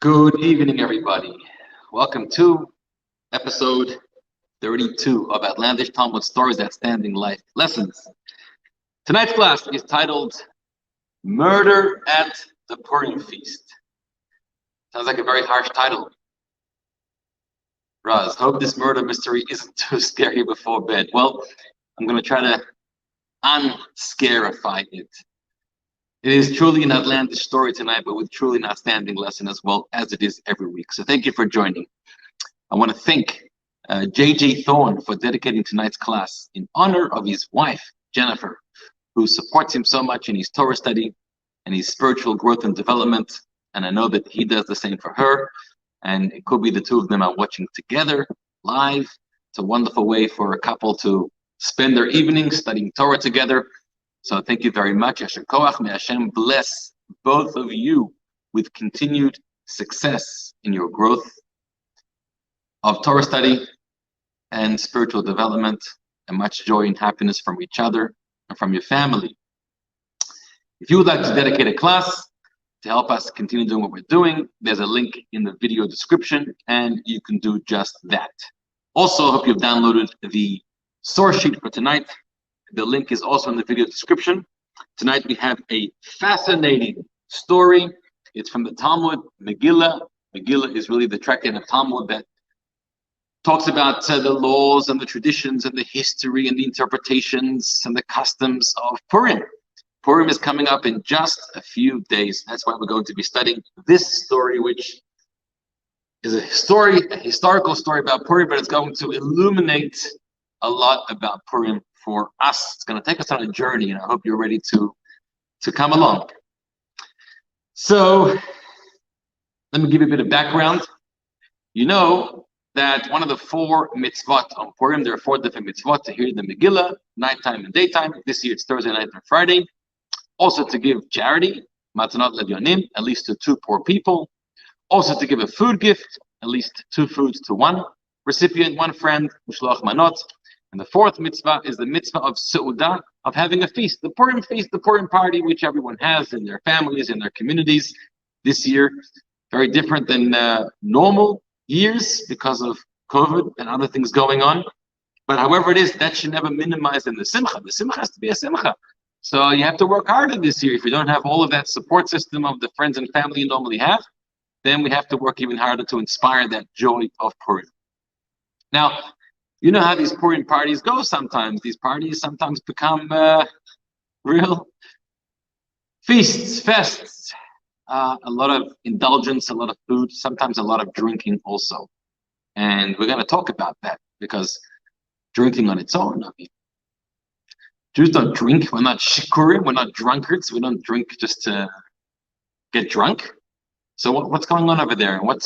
Good evening, everybody. Welcome to episode 32 of Outlandish Talmud Stories, Outstanding Life Lessons. Tonight's class is titled Murder at the Purim Feast. Sounds like a very harsh title. Raz, hope this murder mystery isn't too scary before bed. Well, I'm going to try to unscarify it. It is truly an outlandish story tonight, but with truly an outstanding lesson as well as it is every week. So thank you for joining. I want to thank J.J. Thorne for dedicating tonight's class in honor of his wife, Jennifer, who supports him so much in his Torah study and his spiritual growth and development. And I know that he does the same for her. And it could be the two of them are watching together live. It's a wonderful way for a couple to spend their evenings studying Torah together. So thank you very much. Yasher Koach, may Hashem bless both of you with continued success in your growth of Torah study and spiritual development, and much joy and happiness from each other and from your family. If you would like to dedicate a class to help us continue doing what we're doing, there's a link in the video description, and you can do just that. Also, I hope you've downloaded the source sheet for tonight. The link is also in the video description. Tonight we have a fascinating story. It's from the Talmud, Megillah. Megillah is really the tractate of Talmud that talks about the laws and the traditions and the history and the interpretations and the customs of Purim. Purim is coming up in just a few days. That's why we're going to be studying this story, which is a historical story about Purim, but it's going to illuminate a lot about Purim for us. It's going to take us on a journey, and I hope you're ready to come along. So let me give you a bit of background. You know that one of the four mitzvot on Purim, there are four different mitzvot: to hear the Megillah, nighttime and daytime. This year it's Thursday night and Friday. Also to give charity, matanot ledyonim, at least to two poor people. Also to give a food gift, at least two foods to one recipient, one friend, mishloach manot. And the fourth mitzvah is the mitzvah of Seudah, of having a feast, the Purim feast, the Purim party, which everyone has in their families, in their communities. This year, very different than normal years because of COVID and other things going on. But however it is, that should never minimize in the simcha. The simcha has to be a simcha. So you have to work harder this year. If you don't have all of that support system of the friends and family you normally have, then we have to work even harder to inspire that joy of Purim. Now, you know how these Purim parties go sometimes. These parties sometimes become real feasts, fests. A lot of indulgence, a lot of food, sometimes a lot of drinking also. And we're going to talk about that because drinking on its own, I mean, Jews don't drink. We're not shikurim. We're not drunkards. We don't drink just to get drunk. So what's going on over there? And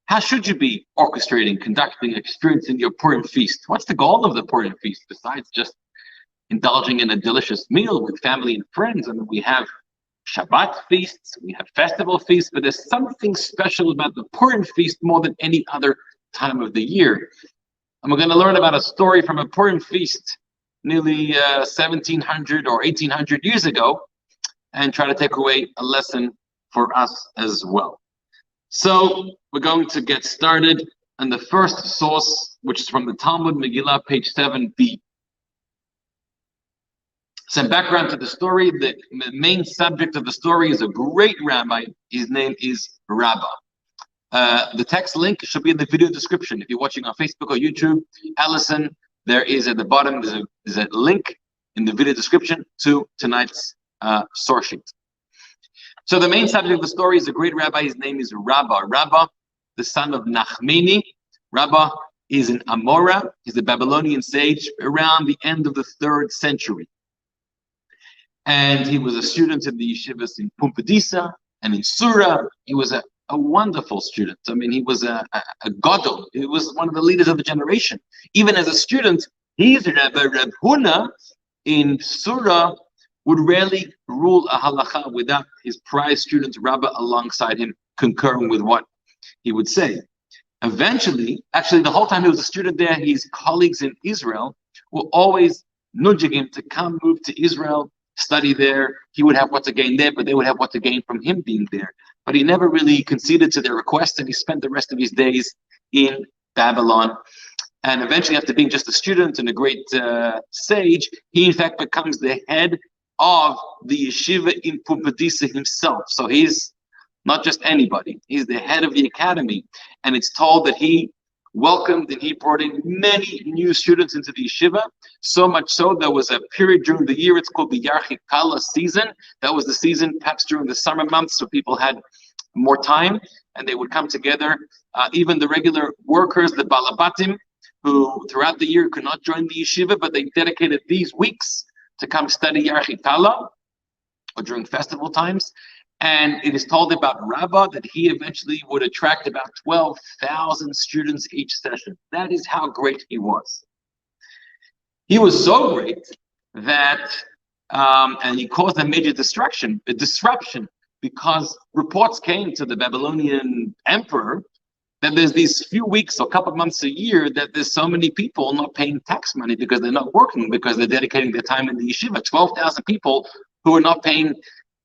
how should you be orchestrating, conducting, experiencing your Purim feast? What's the goal of the Purim feast besides just indulging in a delicious meal with family and friends? I mean, we have Shabbat feasts, we have festival feasts, but there's something special about the Purim feast more than any other time of the year. And we're going to learn about a story from a Purim feast nearly 1700 or 1800 years ago and try to take away a lesson for us as well. So we're going to get started on the first source, which is from the Talmud Megillah, page 7b. Some background to the story. The main subject of the story is a great rabbi. His name is Rabbah. The text link should be in the video description. If you're watching on Facebook or YouTube, Allison, there is at the bottom, there's a link in the video description to tonight's source sheet. So the main subject of the story is a great rabbi. His name is Rabbah. Rabbah, the son of Nachmani. Rabbah is an Amora. He's a Babylonian sage around the end of the 3rd century. And he was a student in the yeshivas in Pumbedisa and in Surah. He was a wonderful student. I mean, he was a gadol. He was one of the leaders of the generation. Even as a student, his Rabbi Reb Huna in Surah would rarely rule a halacha without his prior student Rabbah alongside him concurring with what he would say. Eventually, actually the whole time he was a student there, his colleagues in Israel were always nudging him to come move to Israel study there. He would have what to gain there, but they would have what to gain from him being there. But he never really conceded to their request, and he spent the rest of his days in Babylon. And eventually, after being just a student and a great sage, he in fact becomes the head of the yeshiva in Pumbedisa himself. So he's not just anybody. He's the head of the academy. And it's told that he welcomed and he brought in many new students into the yeshiva, so much so there was a period during the year, it's called the Yarchikala season. That was the season perhaps during the summer months, so people had more time and they would come together. Even the regular workers, the balabatim, who throughout the year could not join the yeshiva, but they dedicated these weeks to come study Yarchikala or during festival times. And it is told about Rabbah that he eventually would attract about 12,000 students each session. That is how great he was. He was so great that, and he caused a major disruption, because reports came to the Babylonian emperor that there's these few weeks or couple of months a year that there's so many people not paying tax money because they're not working, because they're dedicating their time in the yeshiva. 12,000 people who are not paying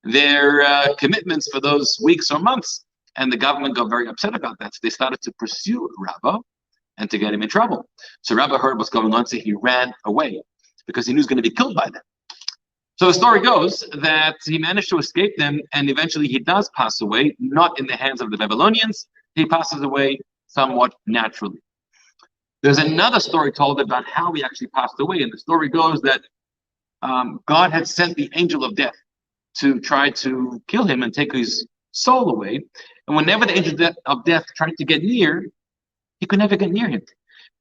their commitments for those weeks or months. And the government got very upset about that. So they started to pursue Rabbah and to get him in trouble. So Rabbah heard what's going on, so he ran away because he knew he was going to be killed by them. So the story goes that he managed to escape them, and eventually he does pass away, not in the hands of the Babylonians. He passes away somewhat naturally. There's another story told about how he actually passed away, and the story goes that God had sent the angel of death to try to kill him and take his soul away. And whenever the angel of death tried to get near, he could never get near him,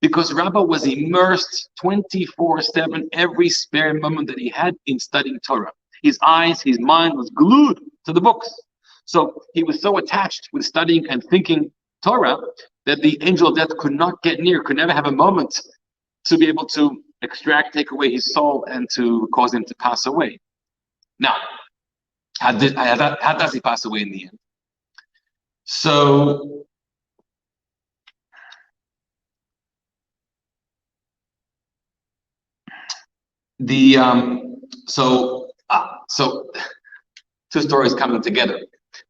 because Rabbah was immersed 24/7, every spare moment that he had, in studying Torah. His eyes, his mind was glued to the books. So he was so attached with studying and thinking Torah that the angel of death could not get near, could never have a moment to be able to extract, take away his soul and to cause him to pass away. Now, how does he pass away in the end? So two stories coming together.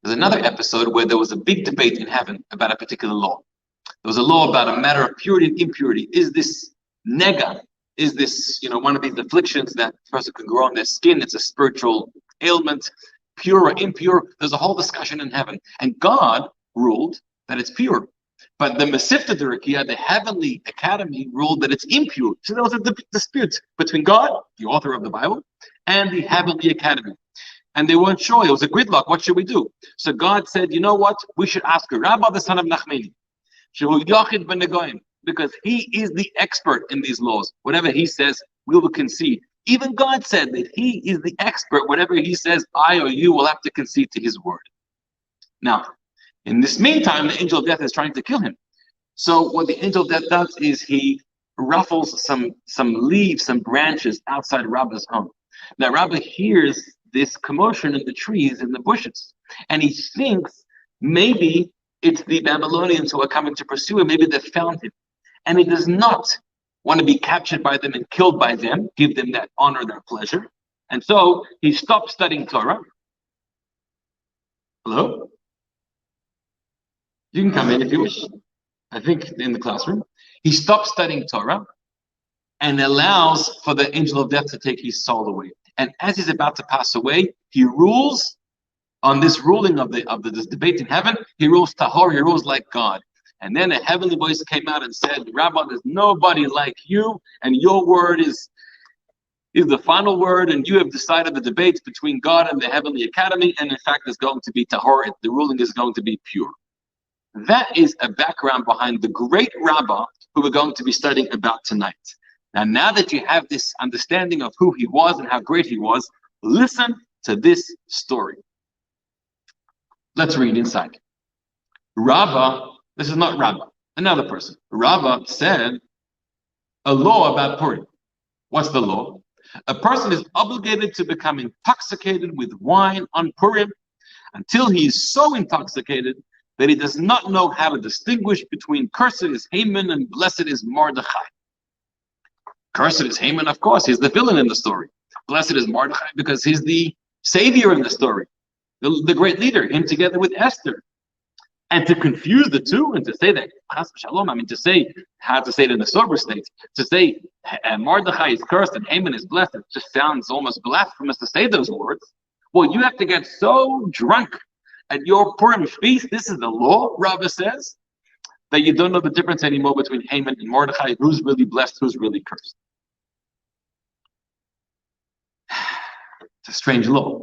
There's another episode where there was a big debate in heaven about a particular law. There was a law about a matter of purity and impurity. Is this nega? Is this, one of these afflictions that a person can grow on their skin? It's a spiritual ailment, pure or impure. There's a whole discussion in heaven. And God ruled that it's pure. But the Masifta Durakia, the heavenly academy, ruled that it's impure. So there was a dispute between God, the author of the Bible, and the heavenly academy. And they weren't sure. It was a gridlock. What should we do? So God said, you know what? We should ask Rabbah, the son of Nachmani, because he is the expert in these laws. Whatever he says, we will concede. Even God said that he is the expert. Whatever he says, I or you will have to concede to his word. Now, in this meantime, the angel of death is trying to kill him. So what the angel of death does is he ruffles some leaves, some branches outside Rabbah's home. Now Rabbah hears this commotion in the trees, in the bushes, and he thinks maybe it's the Babylonians who are coming to pursue him. Maybe they found him. And he does not want to be captured by them and killed by them, give them that honor, that pleasure. And so he stops studying Torah. Hello? You can come in if you wish. I think in the classroom. He stops studying Torah and allows for the angel of death to take his soul away. And as he's about to pass away, he rules on this ruling of this debate in heaven. He rules tahor, he rules like God. And then a heavenly voice came out and said, Rabbah, there's nobody like you, and your word is the final word, and you have decided the debate between God and the heavenly academy, and in fact it's going to be tahor, the ruling is going to be pure. That is a background behind the great Rabbah who we're going to be studying about tonight. Now that you have this understanding of who he was and how great he was, listen to this story. Let's read inside. Rabbah, this is not Rabbah, another person. Rabbah said a law about Purim. What's the law? A person is obligated to become intoxicated with wine on Purim until he is so intoxicated that he does not know how to distinguish between cursed is Haman and blessed is Mordechai. Cursed is Haman, of course, he's the villain in the story. Blessed is Mordechai because he's the savior in the story, the great leader, him together with Esther. And to confuse the two and to say that, to say how to say it in the sober state, to say Mordechai is cursed and Haman is blessed, it just sounds almost blasphemous to say those words. Well, you have to get so drunk at your Purim feast, this is the law, Rabbah says, that you don't know the difference anymore between Haman and Mordechai, who's really blessed, who's really cursed. It's a strange law.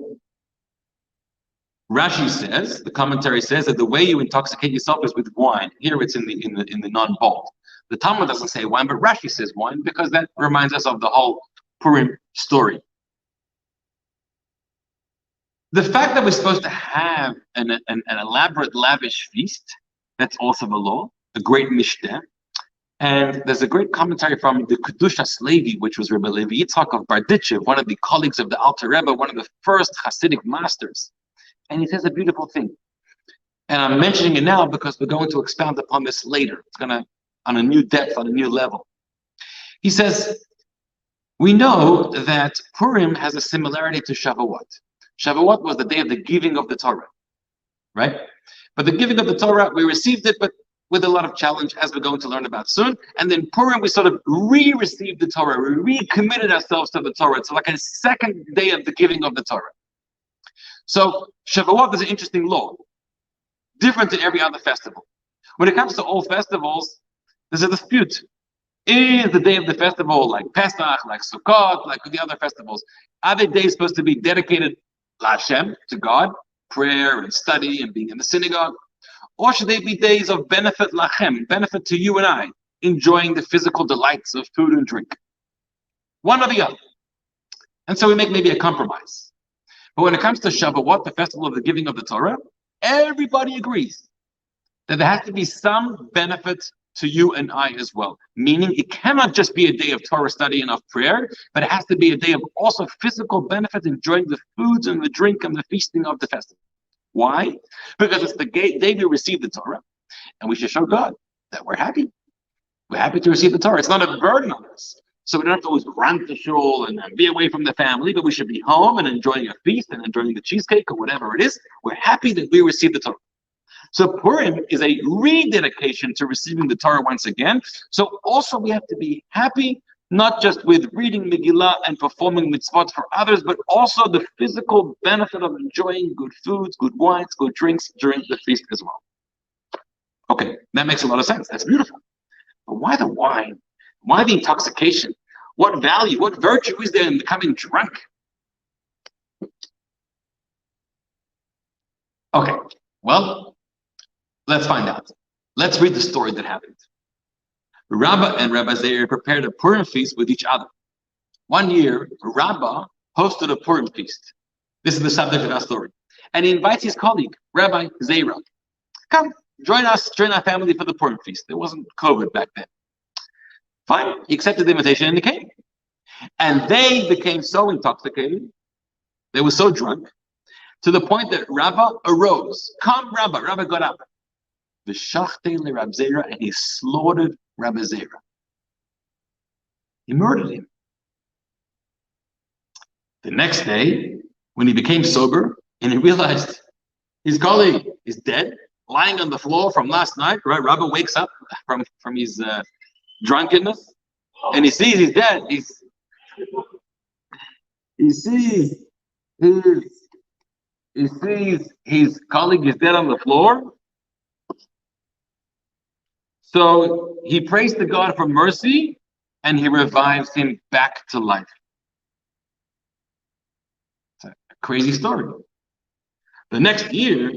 Rashi says, the commentary says that the way you intoxicate yourself is with wine. Here it's in the non-bold. The Talmud doesn't say wine, but Rashi says wine because that reminds us of the whole Purim story. The fact that we're supposed to have an elaborate, lavish feast, that's also the law, a great mishnah. And there's a great commentary from the Kedushas Levi, which was Rebbe Levi Yitzchak of Barditchev, one of the colleagues of the Alter Rebbe, one of the first Hasidic masters. And he says a beautiful thing. And I'm mentioning it now because we're going to expound upon this later. It's going to, on a new depth, on a new level. He says, we know that Purim has a similarity to Shavuot. Shavuot was the day of the giving of the Torah, right? But the giving of the Torah, we received it, but with a lot of challenge, as we're going to learn about soon. And then Purim, we sort of re-received the Torah. We recommitted ourselves to the Torah. It's like a second day of the giving of the Torah. So Shavuot is an interesting law, different than every other festival. When it comes to all festivals, there's a dispute. Is the day of the festival like Pesach, like Sukkot, like the other festivals? Are the days supposed to be dedicated LaHashem, to God, prayer and study and being in the synagogue? Or should they be days of benefit lachem, benefit to you and I, enjoying the physical delights of food and drink? One or the other. And so we make maybe a compromise. But when it comes to Shavuot, the festival of the giving of the Torah, everybody agrees that there has to be some benefit to you and I as well. Meaning it cannot just be a day of Torah study and of prayer, but it has to be a day of also physical benefit, enjoying the foods and the drink and the feasting of the festival. Why? Because it's the day we receive the Torah, and we should show God that we're happy. We're happy to receive the Torah. It's not a burden on us. So we don't have to always run to shul and be away from the family, but we should be home and enjoying a feast and enjoying the cheesecake or whatever it is. We're happy that we received the Torah. So Purim is a rededication to receiving the Torah once again. So also we have to be happy, not just with reading Megillah and performing mitzvot for others, but also the physical benefit of enjoying good foods, good wines, good drinks during the feast as well. Okay, that makes a lot of sense. That's beautiful. But why the wine? Why the intoxication? What value, what virtue is there in becoming drunk? Okay, well, let's find out. Let's read the story that happened. Rabbah and Rabbi Zeir prepared a Purim feast with each other. One year, Rabbah hosted a Purim feast. This is the subject of our story. And he invites his colleague, Rabbi Zeir. Come, join us, join our family for the Purim feast. There wasn't COVID back then. Fine, he accepted the invitation and he came. And they became so intoxicated, they were so drunk, to the point that Rabbah arose. Come, Rabbah. Rabbah got up. V'shachtei leRab Zeira, and he slaughtered Rabbi Zeira. He murdered him. The next day, when he became sober and he realized his colleague is dead, lying on the floor from last night, right? Rabbah wakes up from his drunkenness, and he sees he's dead. He sees his colleague is dead on the floor. So he prays to God for mercy, and he revives him back to life. It's a crazy story. The next year,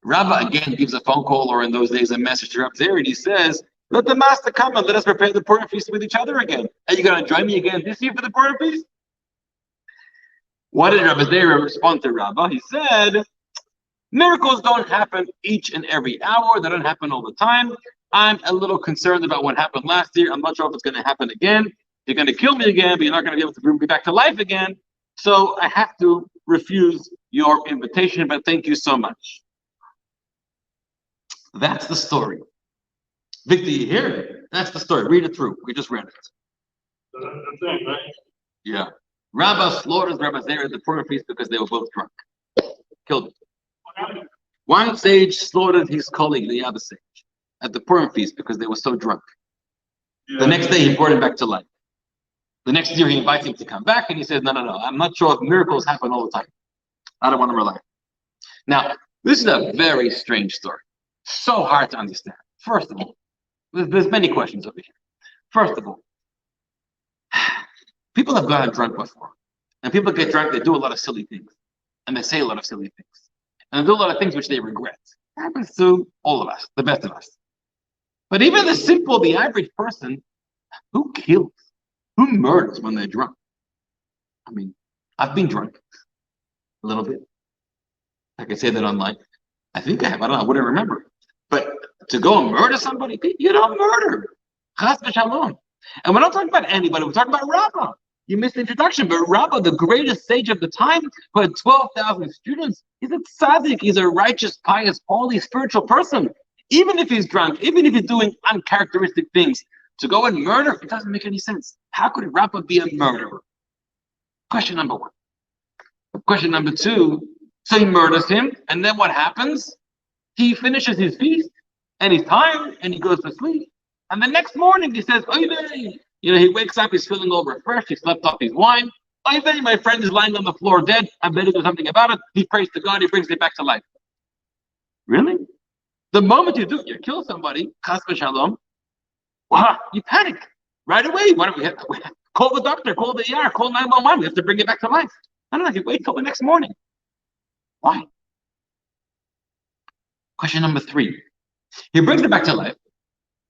Rabbah again gives a phone call, or in those days a message to Rabbi Zeir, and he says, let the master come and let us prepare the Purim feast with each other again. Are you going to join me again this year for the Purim feast? What did Rabbi Zeir respond to Rabbah? He said, miracles don't happen each and every hour. They don't happen all the time. I'm a little concerned about what happened last year. I'm not sure if it's going to happen again. You're going to kill me again, but you're not going to be able to bring me back to life again. So I have to refuse your invitation, but thank you so much. That's the story. Victor, you hear it? That's the story. Read it through. We just read it. That's the thing, right? Yeah. Rabbah slaughters Rabbi Zera at the Purim feast because they were both drunk. Killed him. One sage slaughtered his colleague, the other sage, at the Purim feast because they were so drunk. The next day, he brought him back to life. The next year, he invites him to come back, and he says, no, I'm not sure if miracles happen all the time. I don't want to rely. Now, this is a very strange story. So hard to understand. First of all, there's many questions over here. First of all, people have gotten drunk before. And people get drunk, they do a lot of silly things. And they say a lot of silly things. And they do a lot of things which they regret. It happens to all of us, the best of us. But even the average person, who kills? Who murders when they're drunk? I mean, I've been drunk a little bit. I can say that online. I think I have. I don't know. I wouldn't remember. But to go and murder somebody, you don't murder. Chas v'shalom. And we're not talking about anybody. We're talking about Rabbah. You missed the introduction, but Rabbah, the greatest sage of the time, who had 12,000 students, he's a tzaddik. He's a righteous, pious, holy, spiritual person. Even if he's drunk, even if he's doing uncharacteristic things, to go and murder, it doesn't make any sense. How could Rabbah be a murderer? Question number one. Question number two, so he murders him, and then what happens? He finishes his feast, and he's tired, and he goes to sleep. And the next morning, he says, oy vey. He wakes up, he's feeling all refreshed, he slept off his wine. Oy vey, my friend is lying on the floor dead. I better do something about it. He prays to God, he brings it back to life. Really? The moment you kill somebody, chas v'shalom, wow, you panic right away. Why don't we call the doctor, call the ER, call 911. We have to bring it back to life. I don't know, you wait till the next morning. Why? Question number three. He brings it back to life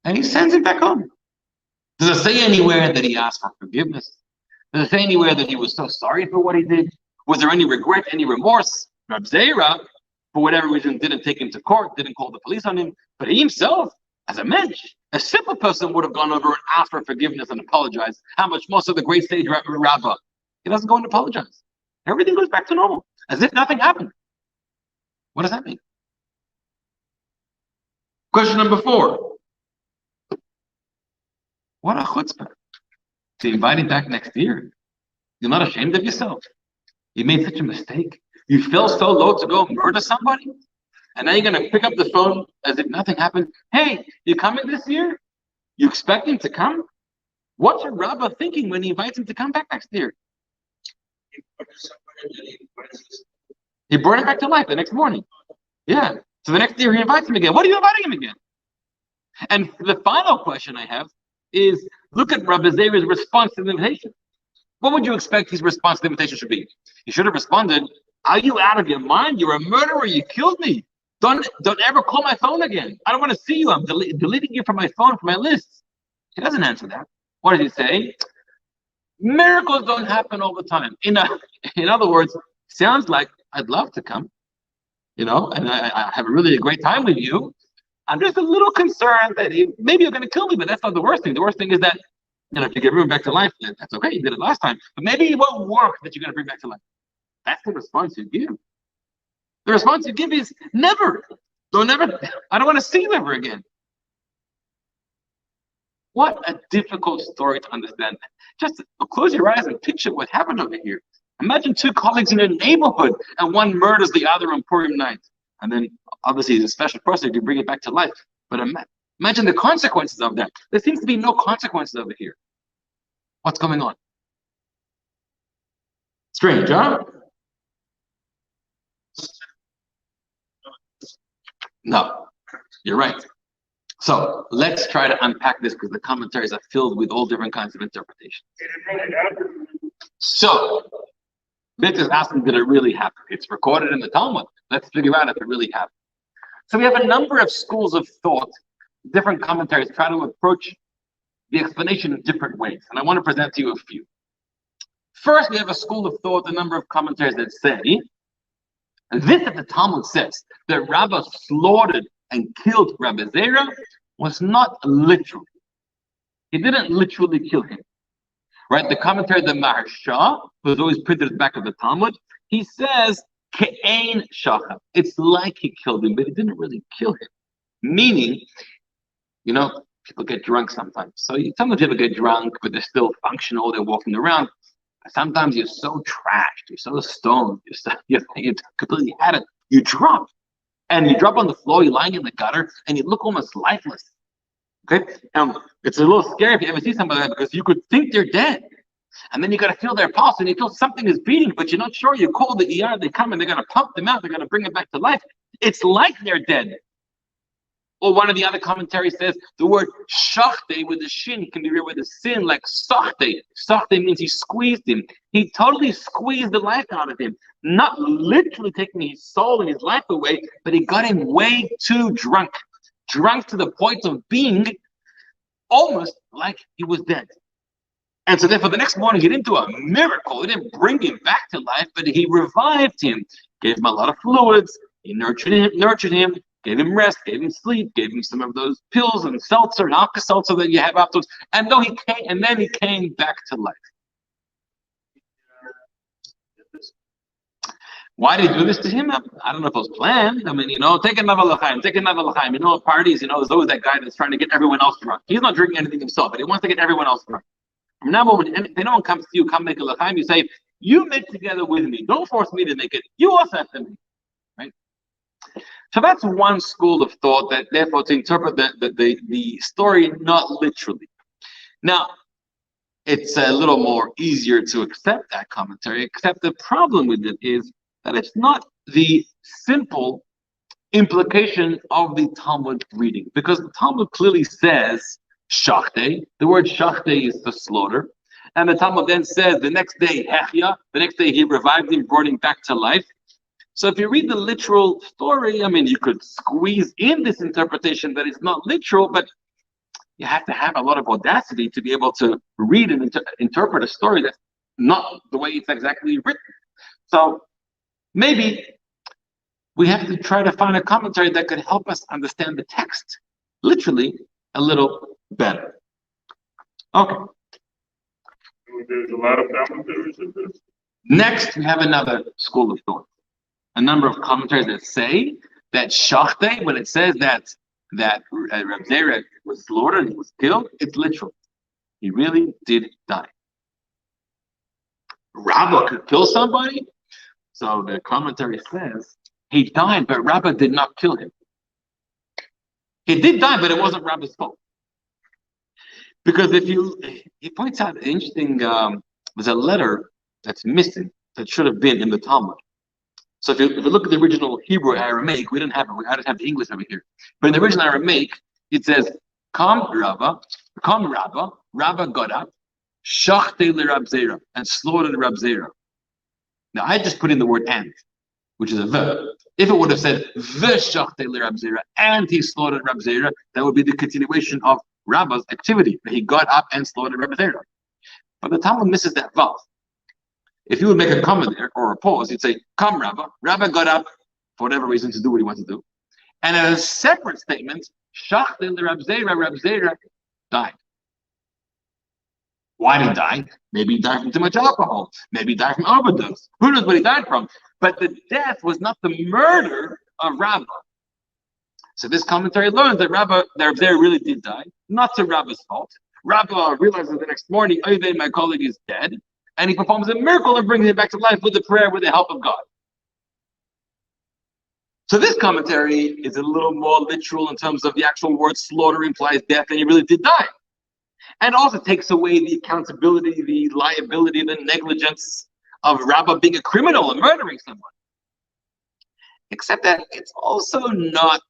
and he sends it back home. Does it say anywhere that he asked for forgiveness? Does it say anywhere that he was so sorry for what he did? Was there any regret, any remorse? Rab Zera, for whatever reason, didn't take him to court, didn't call the police on him, but he himself, as a mensch, a simple person would have gone over and asked for forgiveness and apologized. How much more so the great sage Rabbah? He doesn't go and apologize. Everything goes back to normal, as if nothing happened. What does that mean? Question number four. What a chutzpah. To invite him back next year. You're not ashamed of yourself. You made such a mistake. You fell so low to go murder somebody. And now you're going to pick up the phone as if nothing happened. Hey, you coming this year? You expect him to come? What's your Rabbah thinking when he invites him to come back next year? He brought him back to life the next morning. Yeah. So the next year he invites him again. What are you inviting him again? And the final question I have is, look at Rabbi Zera's response to the invitation. What would you expect his response to the invitation should be? He should have responded, are you out of your mind? You're a murderer. You killed me. Don't ever call my phone again. I don't want to see you. I'm deleting you from my phone, from my list. He doesn't answer that. What does he say? Miracles don't happen all the time. In other words, sounds like I'd love to come, and I have a great time with you. I'm just a little concerned that maybe you're going to kill me, but that's not the worst thing. The worst thing is that, if you get him back to life, that's okay. You did it last time, but maybe it won't work that you're going to bring back to life. That's the response you give. The response you give is never. Don't ever. I don't want to see you ever again. What a difficult story to understand. Just close your eyes and picture what happened over here. Imagine two colleagues in a neighborhood and one murders the other on Purim night. And then obviously he's a special person to bring it back to life. But imagine the consequences of that. There seems to be no consequences over here. What's going on? Strange, huh? No, you're right. So let's try to unpack this because the commentaries are filled with all different kinds of interpretations. So, Bit is asking, did it really happen? It's recorded in the Talmud. Let's figure out if it really happened. So we have a number of schools of thought, different commentaries try to approach the explanation in different ways. And I want to present to you a few. First, we have a school of thought, a number of commentaries that say, this that the Talmud says, that Rabbah slaughtered and killed Rabbi Zera was not literal. He didn't literally kill him. Right? The commentary, the Maharsha, who's always printed at the back of the Talmud, he says, Ke'ain Shacham. It's like he killed him, but he didn't really kill him. Meaning, people get drunk sometimes. So sometimes people get drunk, but they're still functional, they're walking around. Sometimes you're so trashed, you're so stoned, you're completely at it. You drop, and you drop on the floor, you're lying in the gutter, and you look almost lifeless. Okay? It's a little scary if you ever see somebody like that, because you could think they're dead. And then you got to feel their pulse, and you feel something is beating, but you're not sure. You call the ER, they come, and they're going to pump them out. They're going to bring them back to life. It's like they're dead. Or one of the other commentaries says the word shachte with the shin can be read with a sin, like sachte. Sachte means he squeezed him. He totally squeezed the life out of him. Not literally taking his soul and his life away, but he got him way too drunk. Drunk to the point of being almost like he was dead. And so therefore the next morning he didn't do a miracle. He didn't bring him back to life, but he revived him, gave him a lot of fluids, he nurtured him, gave him rest, gave him sleep, gave him some of those pills and seltzer and Alka-Seltzer that you have afterwards. And then he came back to life. Why did he do this to him? I don't know if it was planned. I mean, take another l'chaim, take another l'chaim. At parties, there's always that guy that's trying to get everyone else drunk. He's not drinking anything himself, but he wants to get everyone else drunk. From now on, if anyone comes to you, come make a l'chaim, you say, you make together with me. Don't force me to make it. You also have to make it. Right? So that's one school of thought, that therefore to interpret the story not literally. Now, it's a little more easier to accept that commentary, except the problem with it is that it's not the simple implication of the Talmud reading, because the Talmud clearly says shachte. The word shachte is the slaughter, and the Talmud then says the next day hechya, the next day he revived him, brought him back to life. So if you read the literal story, you could squeeze in this interpretation that it's not literal, but you have to have a lot of audacity to be able to read and interpret a story that's not the way it's exactly written. So maybe we have to try to find a commentary that could help us understand the text literally a little better. Okay. There's a lot of commentaries in this. Next, we have another school of thought. A number of commentaries that say that shachte, when it says that Reb Zera was slaughtered, he was killed, it's literal. He really did die. Rabbah could kill somebody? So the commentary says he died, but Rabbah did not kill him. He did die, but it wasn't Rabbah's fault. Because he points out interesting, there's a letter that's missing that should have been in the Talmud. So if you look at the original Hebrew Aramaic, we didn't have it. I just have the English over here. But in the original Aramaic, it says, Come Rabbah, Rabbah got up, shachte le Rab Zera, and slaughtered Rab Zera. Now I just put in the word and, which is a verb. If it would have said v'shachte le Rab Zera, and he slaughtered Rab Zera, that would be the continuation of Rabbah's activity. He got up and slaughtered Rab Zera. But the Talmud misses that vav. If you would make a comma there or a pause, you'd say, come Rabbah. Rabbah got up for whatever reason to do what he wanted to do. And in a separate statement, shachte le Rab Zera died. Why did he die? Maybe he died from too much alcohol. Maybe he died from overdose. Who knows what he died from? But the death was not the murder of Rabbah. So this commentary learns that Rab Zera really did die, not to Rabbah's fault. Rabbah realizes the next morning, Oyvei, my colleague, is dead, and he performs a miracle and brings him back to life with the prayer, with the help of God. So this commentary is a little more literal in terms of the actual word slaughter implies death, and he really did die. And also takes away the accountability, the liability, the negligence of Rabbah being a criminal and murdering someone. Except that it's also not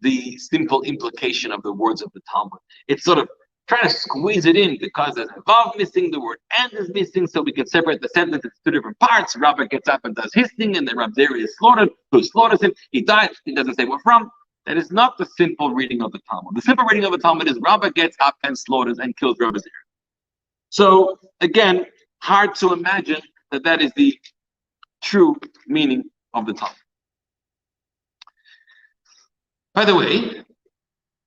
the simple implication of the words of the Talmud. It's sort of trying to squeeze it in because there's a vav missing, the word and is missing, so we can separate the sentence into two different parts. Rabbah gets up and does his thing, and then Rab Zera is slaughtered. Who slaughters him? He died. He doesn't say what from. That is not the simple reading of the Talmud. The simple reading of the Talmud is Rabbah gets up and slaughters and kills Rab Zera. So again, hard to imagine that is the true meaning of the Talmud. By the way,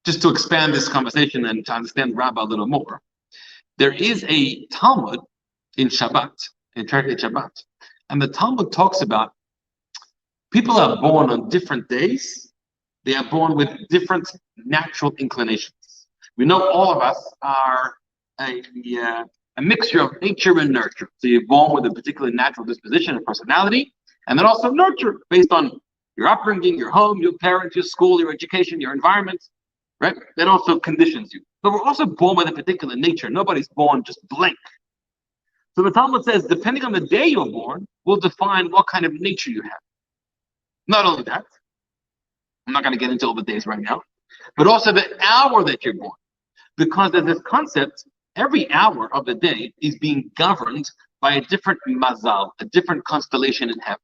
just to expand this conversation and to understand Rabbah a little more, there is a Talmud in Shabbat, in Tractate Shabbat, and the Talmud talks about people are born on different days. They are born with different natural inclinations. We know all of us are a mixture of nature and nurture. So you're born with a particular natural disposition and personality, and then also nurture based on your upbringing, your home, your parents, your school, your education, your environment, right? That also conditions you. But we're also born with a particular nature. Nobody's born just blank. So the Talmud says, depending on the day you're born, will define what kind of nature you have. Not only that, I'm not going to get into all the days right now, but also the hour that you're born. Because there's this concept, every hour of the day is being governed by a different mazal, a different constellation in heaven.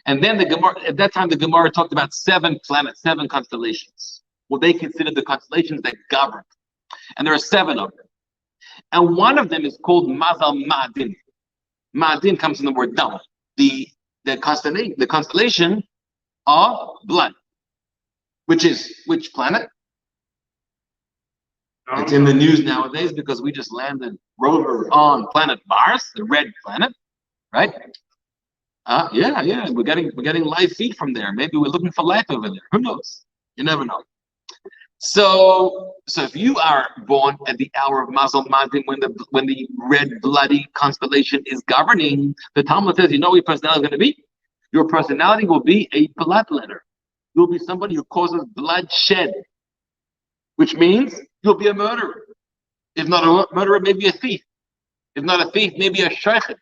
And then the Gemara, at that time, the Gemara talked about 7 planets, 7 constellations. What they considered the constellations that govern. And there are 7 of them. And one of them is called Mazal Ma'adin. Ma'adin comes from the word dam, the constellation of blood. Which is which planet? It's in the news nowadays because we just landed rover on planet Mars, the red planet, right? Yeah, we're getting live feed from there. Maybe we're looking for life over there. Who knows? You never know. So if you are born at the hour of Mazal Madin, when the red bloody constellation is governing, the Talmud says, you know what your personality is going to be? Your personality will be a bloodletter. You'll be somebody who causes bloodshed, which means you'll be a murderer. If not a murderer, maybe a thief. If not a thief, maybe a shochet,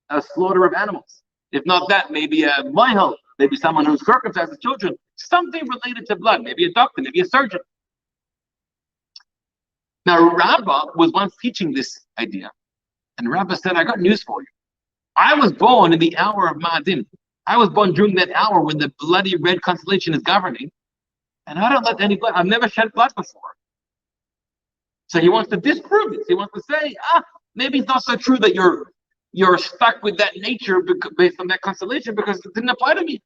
a slaughter of animals. If not that, maybe a mahal, maybe someone who circumcises children. Something related to blood, maybe a doctor, maybe a surgeon. Now, Rabbah was once teaching this idea, and Rabbah said, I got news for you. I was born in the hour of Ma'adim. I was born during that hour when the bloody red constellation is governing, and I don't let any blood, I've never shed blood before. So he wants to disprove this. He wants to say, maybe it's not so true that you're stuck with that nature based on that constellation because it didn't apply to me.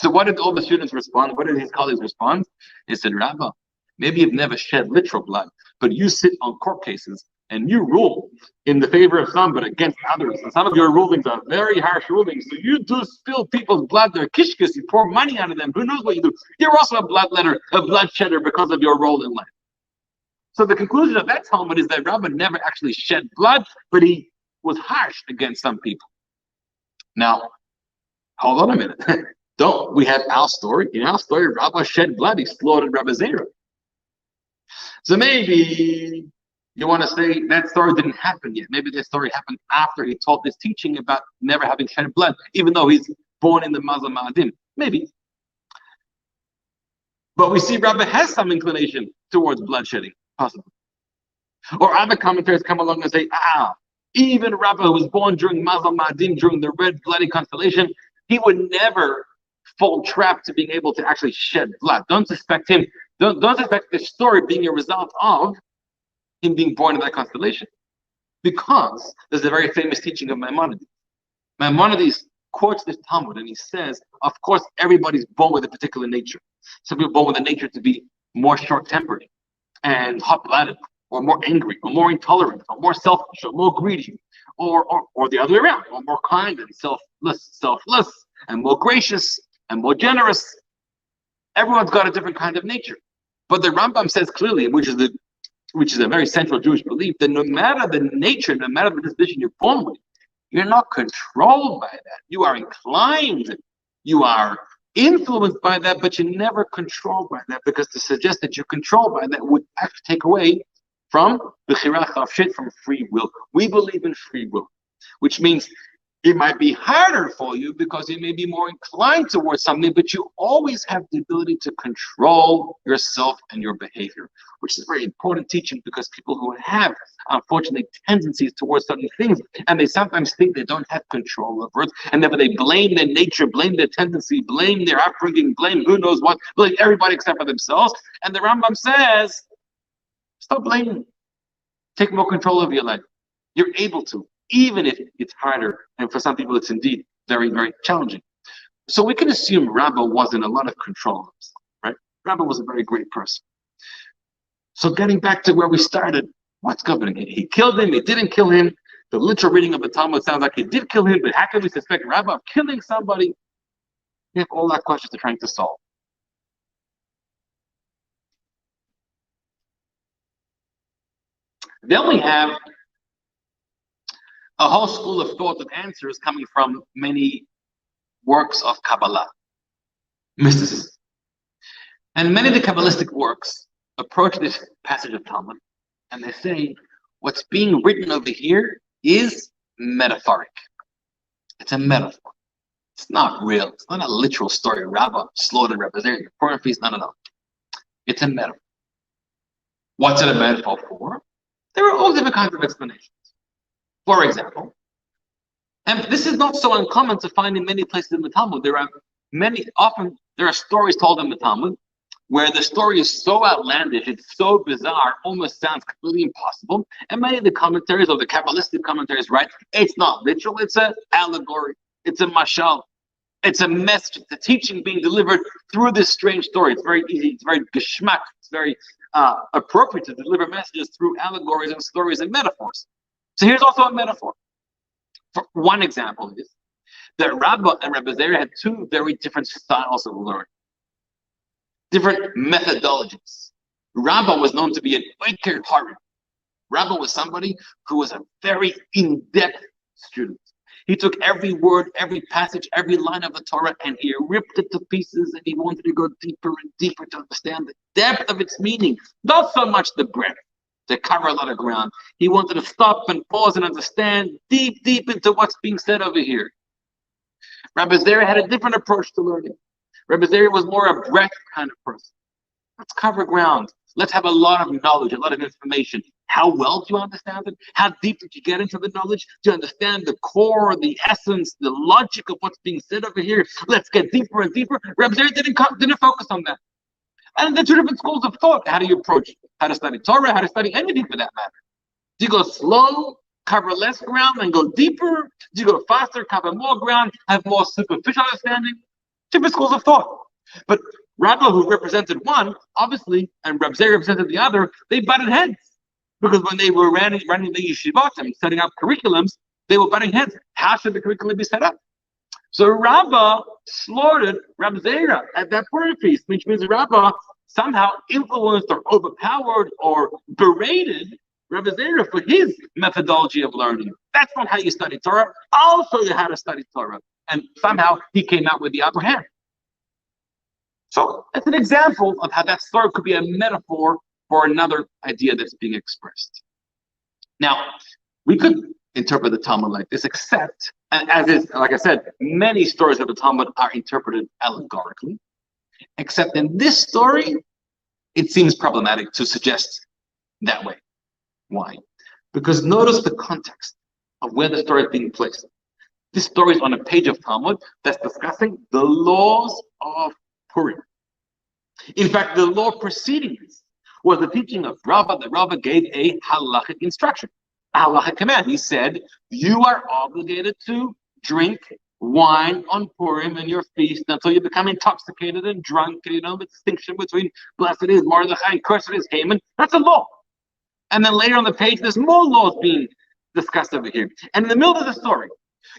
So what did all the students respond? What did his colleagues respond? They said, Rabbah, maybe you've never shed literal blood, but you sit on court cases and you rule in the favor of some but against others. And some of your rulings are very harsh rulings. So you do spill people's blood, their kishkis, you pour money out of them. Who knows what you do? You're also a bloodshedder because of your role in life. So the conclusion of that Talmud is that Rabbah never actually shed blood, but he was harsh against some people. Now, hold on a minute. We have our story. In our story, Rabbah shed blood. He slaughtered Rabbi Zera. So maybe you want to say that story didn't happen yet. Maybe that story happened after he taught this teaching about never having shed blood, even though he's born in the Mazal Ma'adim. Maybe. But we see Rabbah has some inclination towards bloodshedding, possibly. Or other commentators come along and say, even Rabbah who was born during Mazal Ma'adim, during the red bloody constellation, he would never fall trap to being able to actually shed blood. Don't suspect him. Don't suspect the story being a result of him being born in that constellation. Because there's a very famous teaching of Maimonides. Maimonides quotes this Talmud and he says, of course, everybody's born with a particular nature. Some people are born with a nature to be more short-tempered and hot-blooded, or more angry, or more intolerant, or more selfish, or more greedy, or the other way around, or more kind and selfless, and more gracious, and more generous. Everyone's got a different kind of nature. But the Rambam says clearly, which is a very central Jewish belief, that no matter the nature, no matter the disposition you're born with, you're not controlled by that. You are inclined, you are influenced by that, but you're never controlled by that, because to suggest that you're controlled by that would actually take away from from free will. We believe in free will, which means it might be harder for you because you may be more inclined towards something, but you always have the ability to control yourself and your behavior, which is very important teaching, because people who have, unfortunately, tendencies towards certain things, and they sometimes think they don't have control over it, and therefore they blame their nature, blame their tendency, blame their upbringing, blame who knows what, blame everybody except for themselves. And the Rambam says, stop blaming. Take more control of your life. You're able to, even if it's harder, and for some people it's indeed very, very challenging. So we can assume Rabbah was in a lot of control of himself, right? Rabbah was a very great person. So getting back to where we started, what's governing him? He killed him, he didn't kill him. The literal reading of the Talmud sounds like he did kill him, but how can we suspect Rabbah of killing somebody? We have all that questions we're trying to solve. Then we have a whole school of thought of answers coming from many works of Kabbalah, mysticism. And many of the Kabbalistic works approach this passage of Talmud and they say, what's being written over here is metaphoric. It's a metaphor. It's not real. It's not a literal story. Rabbah slaughtered Rebbe Zera, the Purim feast. No. It's a metaphor. What's it a metaphor for? There are all different kinds of explanations. For example, and this is not so uncommon to find in many places in the Talmud. Often there are stories told in the Talmud where the story is so outlandish, it's so bizarre, almost sounds completely impossible. And many of the commentaries or the Kabbalistic commentaries write, it's not literal, it's an allegory, it's a mashal, it's a message, it's a teaching being delivered through this strange story. It's very easy, it's very geschmack, it's very appropriate to deliver messages through allegories and stories and metaphors. So here's also a metaphor. For one example is that Rabbah and Rebbe Zera had two very different styles of learning, different methodologies. Rabbah was known to be an oiker harim. Rabbah was somebody who was a very in-depth student. He took every word, every passage, every line of the Torah, and he ripped it to pieces, and he wanted to go deeper and deeper to understand the depth of its meaning, not so much the breadth, to cover a lot of ground. He wanted to stop and pause and understand deep into what's being said over here. Rebbe Zera had a different approach to learning. Rebbe Zera was more a breadth kind of person. Let's cover ground. Let's have a lot of knowledge, a lot of information. How well do you understand it? How deep did you get into the knowledge? Do you understand the core, the essence, the logic of what's being said over here? Let's get deeper and deeper. Rebbe Zera didn't focus on that. And the two different schools of thought. How do you approach it? How to study Torah, how to study anything for that matter. Do you go slow, cover less ground, and go deeper? Do you go faster, cover more ground, have more superficial understanding? Different schools of thought. But Rabbah, who represented one, obviously, and Rebbe Zera represented the other, they butted heads. Because when they were running the yeshivot and setting up curriculums, they were butting heads. How should the curriculum be set up? So Rabbah slaughtered Rebbe Zera at that Purim feast, which means Rabbah somehow influenced or overpowered or berated Rebbe Zera for his methodology of learning. That's not how you study Torah. I'll show you how to study Torah. And somehow he came out with the upper hand. So that's an example of how that story could be a metaphor for another idea that's being expressed. Now, we could interpret the Talmud like this, except, as is, like I said, many stories of the Talmud are interpreted allegorically, except in this story, it seems problematic to suggest that way. Why? Because notice the context of where the story is being placed. This story is on a page of Talmud that's discussing the laws of Purim. In fact, the law preceding this was the teaching of Rabbah. The Rabbah gave a halachic instruction, a halachic command. He said, you are obligated to drink wine on Purim and your feast until you become intoxicated and drunk. You know, the distinction between blessed is Mordechai and cursed is Haman. That's a law. And then later on the page, there's more laws being discussed over here. And in the middle of the story,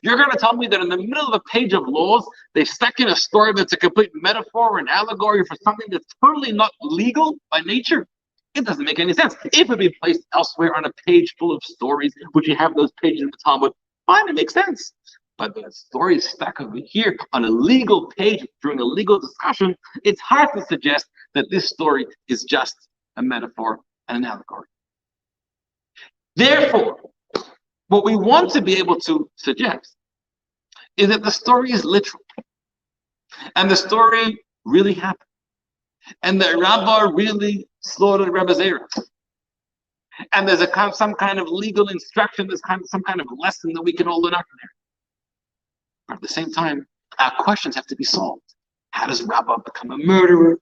you're going to tell me that in the middle of a page of laws, they stuck in a story that's a complete metaphor and allegory for something that's totally not legal by nature? It doesn't make any sense. If it would be placed elsewhere on a page full of stories, which you have those pages in the Talmud, fine, it makes sense. But the story is stuck over here on a legal page during a legal discussion. It's hard to suggest that this story is just a metaphor and an allegory. Therefore, what we want to be able to suggest is that the story is literal. And the story really happened. And that Rabbah really slaughtered Rebbe Zera. And there's some kind of legal instruction, there's some kind of lesson that we can all learn out from there. But at the same time, our questions have to be solved. How does Rabbah become a murderer?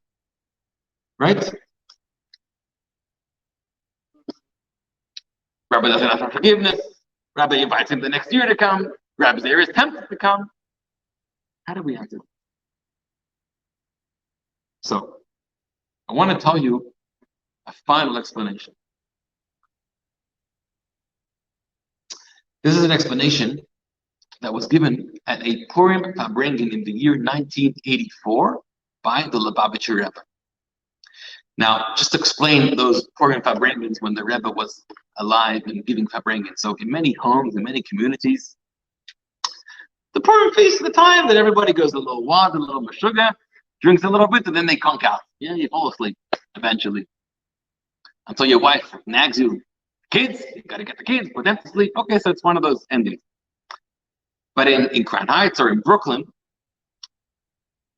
Right? Rabbah doesn't ask for forgiveness. Rabbah invites him the next year to come. Rebbe Zera is tempted to come. How do we answer? So, I want to tell you a final explanation. This is an explanation that was given at a Purim Farbrengen in the year 1984 by the Lubavitcher Rebbe. Now, just to explain those Purim Farbrengens when the Rebbe was alive and giving farbrengen. So in many homes, in many communities, the Purim feast is the time that everybody goes a little wad, a little mashuga, drinks a little bit, and then they conk out. Yeah, you fall asleep eventually. Until your wife nags you, kids, you gotta get the kids, put them to sleep. Okay, so it's one of those endings. But in Crown Heights or in Brooklyn,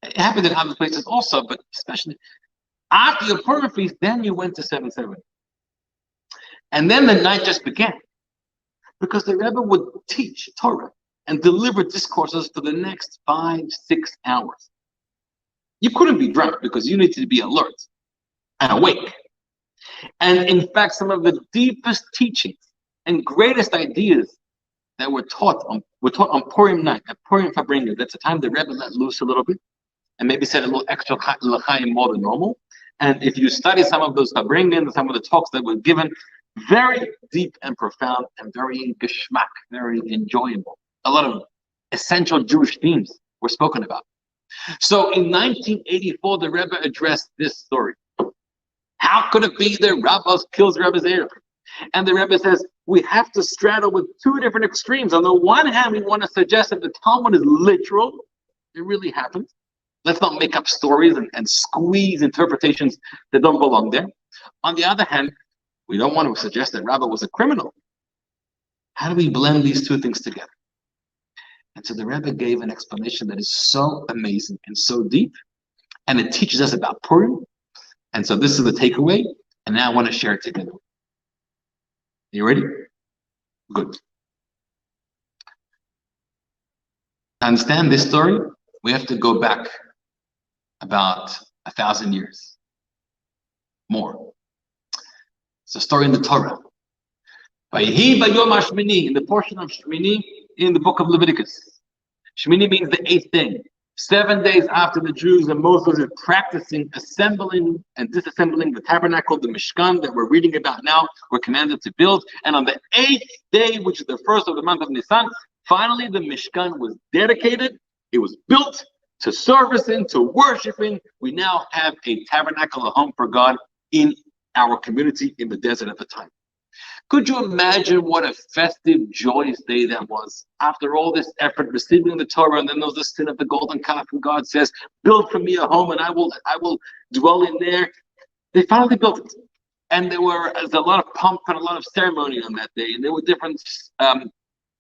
it happened in other places also, but especially after your Purim feast, then you went to 7-7. And then the night just began. Because the Rebbe would teach Torah and deliver discourses for the next 5-6 hours. You couldn't be drunk because you needed to be alert and awake. And in fact, some of the deepest teachings and greatest ideas that were taught on Purim night, at Purim farbrengen. That's the time the Rebbe let loose a little bit and maybe said a little extra l'chaim more than normal. And if you study some of those farbrengen, some of the talks that were given, very deep and profound and very geschmack, very enjoyable. A lot of essential Jewish themes were spoken about. So in 1984, the Rebbe addressed this story. How could it be that Rabbos kills Rebbe Zera? And the Rebbe says, we have to straddle with two different extremes. On the one hand, we want to suggest that the Talmud is literal. It really happened. Let's not make up stories and squeeze interpretations that don't belong there. On the other hand, we don't want to suggest that Rabbah was a criminal. How do we blend these two things together? And so the Rebbe gave an explanation that is so amazing and so deep, and it teaches us about Purim. And so this is the takeaway, and now I want to share it together. You ready? Good. To understand this story, we have to go back about 1,000 years. More. It's a story in the Torah. Vayehi bayom hashmini, in the portion of Shmini in the book of Leviticus. Shmini means the 8th day. 7 days after the Jews and Moses are practicing assembling and disassembling the tabernacle, the Mishkan that we're reading about now, were commanded to build. And on the 8th day, which is the first of the month of Nisan, finally the Mishkan was dedicated. It was built to service in, to worship in. We now have a tabernacle, a home for God in our community in the desert at the time. Could you imagine what a festive, joyous day that was? After all this effort, receiving the Torah, and then there was the sin of the golden calf, and God says, build for me a home, and I will dwell in there. They finally built it. And there was a lot of pomp and a lot of ceremony on that day, and there were different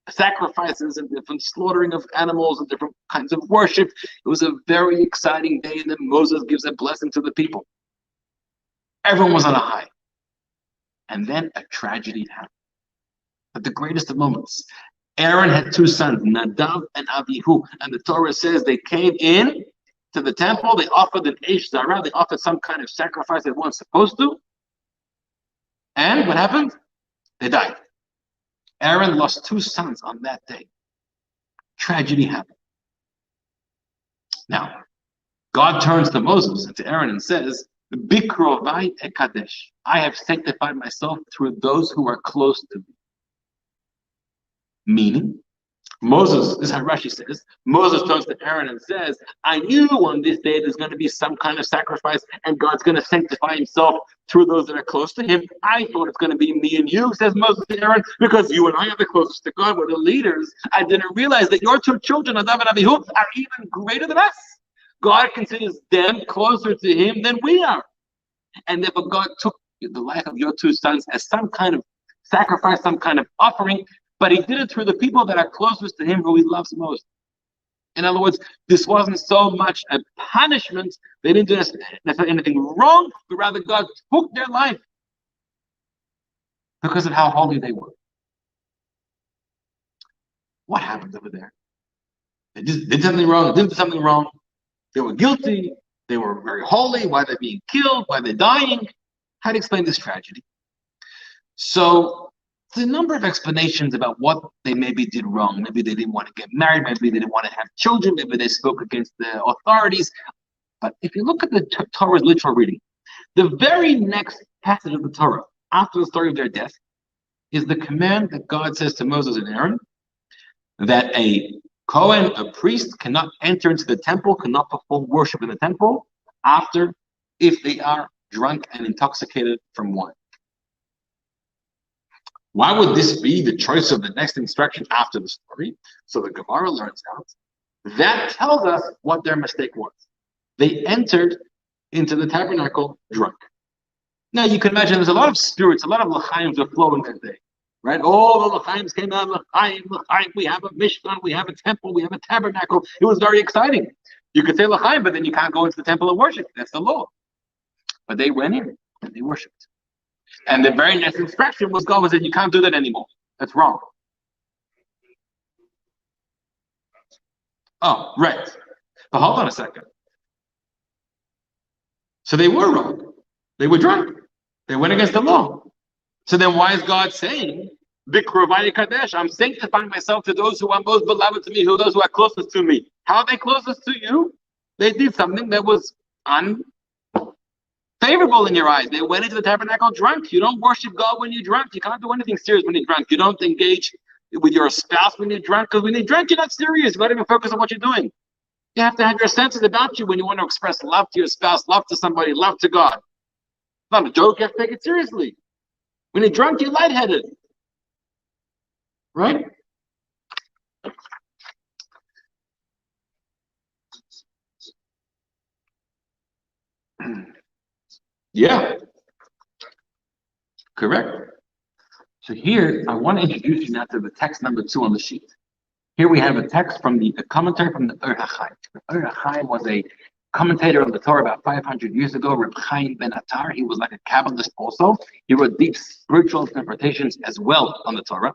sacrifices and different slaughtering of animals and different kinds of worship. It was a very exciting day, and then Moses gives a blessing to the people. Everyone was on a high. And then a tragedy happened. At the greatest of moments, Aaron had 2 sons, Nadav and Avihu, and the Torah says they came in to the temple, they offered an Eish Zarah, they offered some kind of sacrifice they weren't supposed to. And what happened? They died. Aaron lost 2 sons on that day. Tragedy happened. Now, God turns to Moses and to Aaron and says, Bikrovai ekadesh. I have sanctified myself through those who are close to me. Meaning, Moses, this is how Rashi says, Moses turns to Aaron and says, I knew on this day there's going to be some kind of sacrifice and God's going to sanctify himself through those that are close to him. I thought it's going to be me and you, says Moses to Aaron, because you and I are the closest to God. We're the leaders. I didn't realize that your 2 children, Nadav and Avihu, are even greater than us. God considers them closer to him than we are. And therefore God took the life of your 2 sons as some kind of sacrifice, some kind of offering, but he did it through the people that are closest to him, who he loves most. In other words, this wasn't so much a punishment. They didn't do necessarily anything wrong, but rather God took their life because of how holy they were. What happened over there? They just did something wrong, they didn't do something wrong. They were guilty, they were very holy. Why they're being killed, why they're dying? How to explain this tragedy? So there's a number of explanations about what they maybe did wrong. Maybe they didn't want to get married, maybe they didn't want to have children, maybe they spoke against the authorities. But if you look at the Torah's literal reading, the very next passage of the Torah, after the story of their death, is the command that God says to Moses and Aaron that a Kohen, a priest, cannot enter into the temple, cannot perform worship in the temple if they are drunk and intoxicated from wine. Why would this be the choice of the next instruction after the story? So the Gemara learns out. That tells us what their mistake was. They entered into the tabernacle drunk. Now you can imagine there's a lot of spirits, a lot of l'chaims are flowing that day, right? All the l'chaims came out, l'chaim, we have a mishkan, we have a temple, we have a tabernacle. It was very exciting. You could say l'chaim, but then you can't go into the temple and worship. That's the law. But they went in and they worshipped. And the very next instruction was God was that you can't do that anymore. That's wrong. Oh, right. But hold on a second. So they were wrong. They were drunk. They went against the law. So then why is God saying, Bikrovai Kadesh, I'm sanctifying myself to those who are most beloved to me, who are those who are closest to me. How are they closest to you? They did something that was unfavorable in your eyes. They went into the tabernacle drunk. You don't worship God when you're drunk. You can't do anything serious when you're drunk. You don't engage with your spouse when you're drunk, because when you're drunk, you're not serious. You don't even focus on what you're doing. You have to have your senses about you when you want to express love to your spouse, love to somebody, love to God. It's not a joke. You have to take it seriously. When you're drunk, you're lightheaded. Right? Yeah. Correct. So here, I want to introduce you now to the text number 2 on the sheet. Here we have a text from a commentary from the Ur HaChaim. The Ur HaChaim was a commentator on the Torah about 500 years ago, Reb Chaim ben Attar. He was like a Kabbalist also. He wrote deep spiritual interpretations as well on the Torah.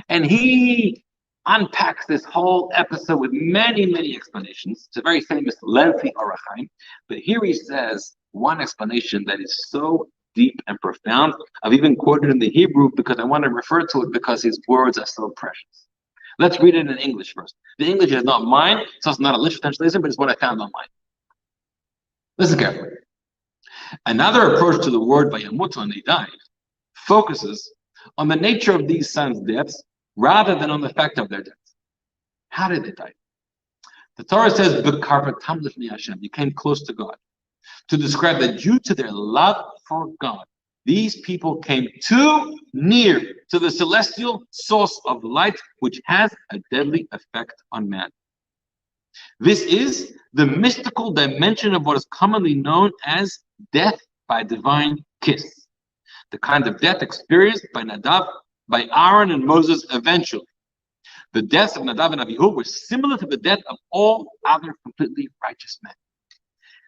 And he unpacks this whole episode with many, many explanations. It's a very famous, lengthy Ur HaChaim. But here he says one explanation that is so deep and profound. I've even quoted in the Hebrew because I want to refer to it because his words are so precious. Let's read it in English first. The English is not mine, so it's not a literal translation, but it's what I found online. Listen carefully. Another approach to the word Vayamutu, and they died, focuses on the nature of these sons' deaths rather than on the fact of their deaths. How did they die? The Torah says, "B'karvatam lifnei Hashem," you came close to God, to describe that due to their love for God, these people came too near to the celestial source of light, which has a deadly effect on man. This is the mystical dimension of what is commonly known as death by divine kiss, the kind of death experienced by Nadav, by Aaron and Moses eventually. The deaths of Nadav and Abihu were similar to the death of all other completely righteous men.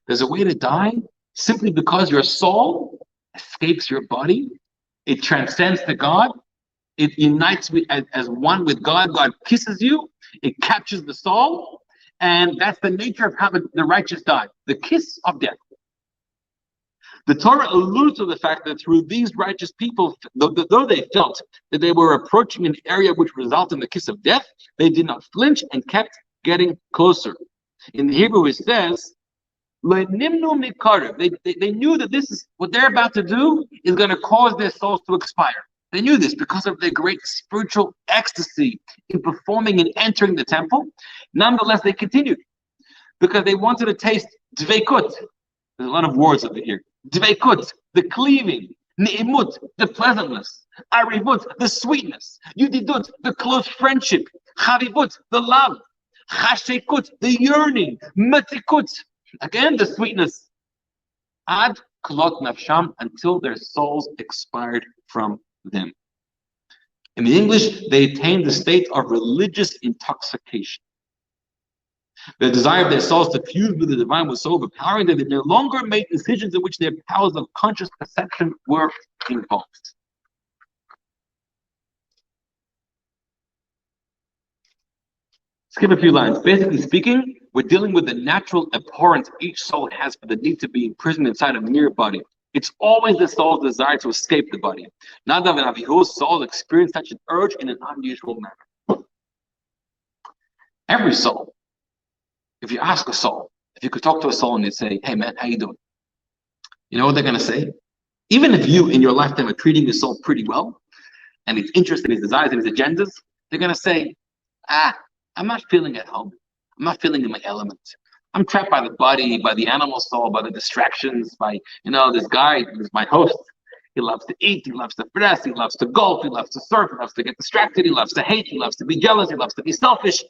There's a way to die simply because your soul escapes your body. It transcends to God. It unites as one with God. God kisses you. It captures the soul. And that's the nature of how the righteous die. The kiss of death. The Torah alludes to the fact that through these righteous people, though they felt that they were approaching an area which resulted in the kiss of death, they did not flinch and kept getting closer. In the Hebrew, it says, they knew that this is what they're about to do is going to cause their souls to expire. They knew this because of their great spiritual ecstasy in performing and entering the temple. Nonetheless, they continued because they wanted to taste dveikut. There's a lot of words over here. Dveikut, the cleaving. Ne'imut, the pleasantness. Arivut, the sweetness. Yudidut, the close friendship. Chavivut, the love. Chashekut, the yearning. Matikut, again, the sweetness. Ad klot nafsham, until their souls expired from them. In the English, they attained the state of religious intoxication. The desire of their souls to fuse with the divine was so overpowering that they no longer made decisions in which their powers of conscious perception were involved. Skip a few lines. Basically speaking, we're dealing with the natural abhorrence each soul has for the need to be imprisoned inside a mere body. It's always the soul's desire to escape the body. Nadav and Abihu's souls experience such an urge in an unusual manner. Every soul, if you ask a soul, if you could talk to a soul and you'd say, "Hey man, how you doing?" You know what they're going to say? Even if you in your lifetime are treating your soul pretty well, and his interests and his desires and his agendas, they're going to say, I'm not feeling at home. I'm not feeling in my element. I'm trapped by the body, by the animal soul, by the distractions, by, this guy who's my host. He loves to eat, he loves to press, he loves to golf, he loves to surf, he loves to get distracted, he loves to hate, he loves to be jealous, he loves to be selfish.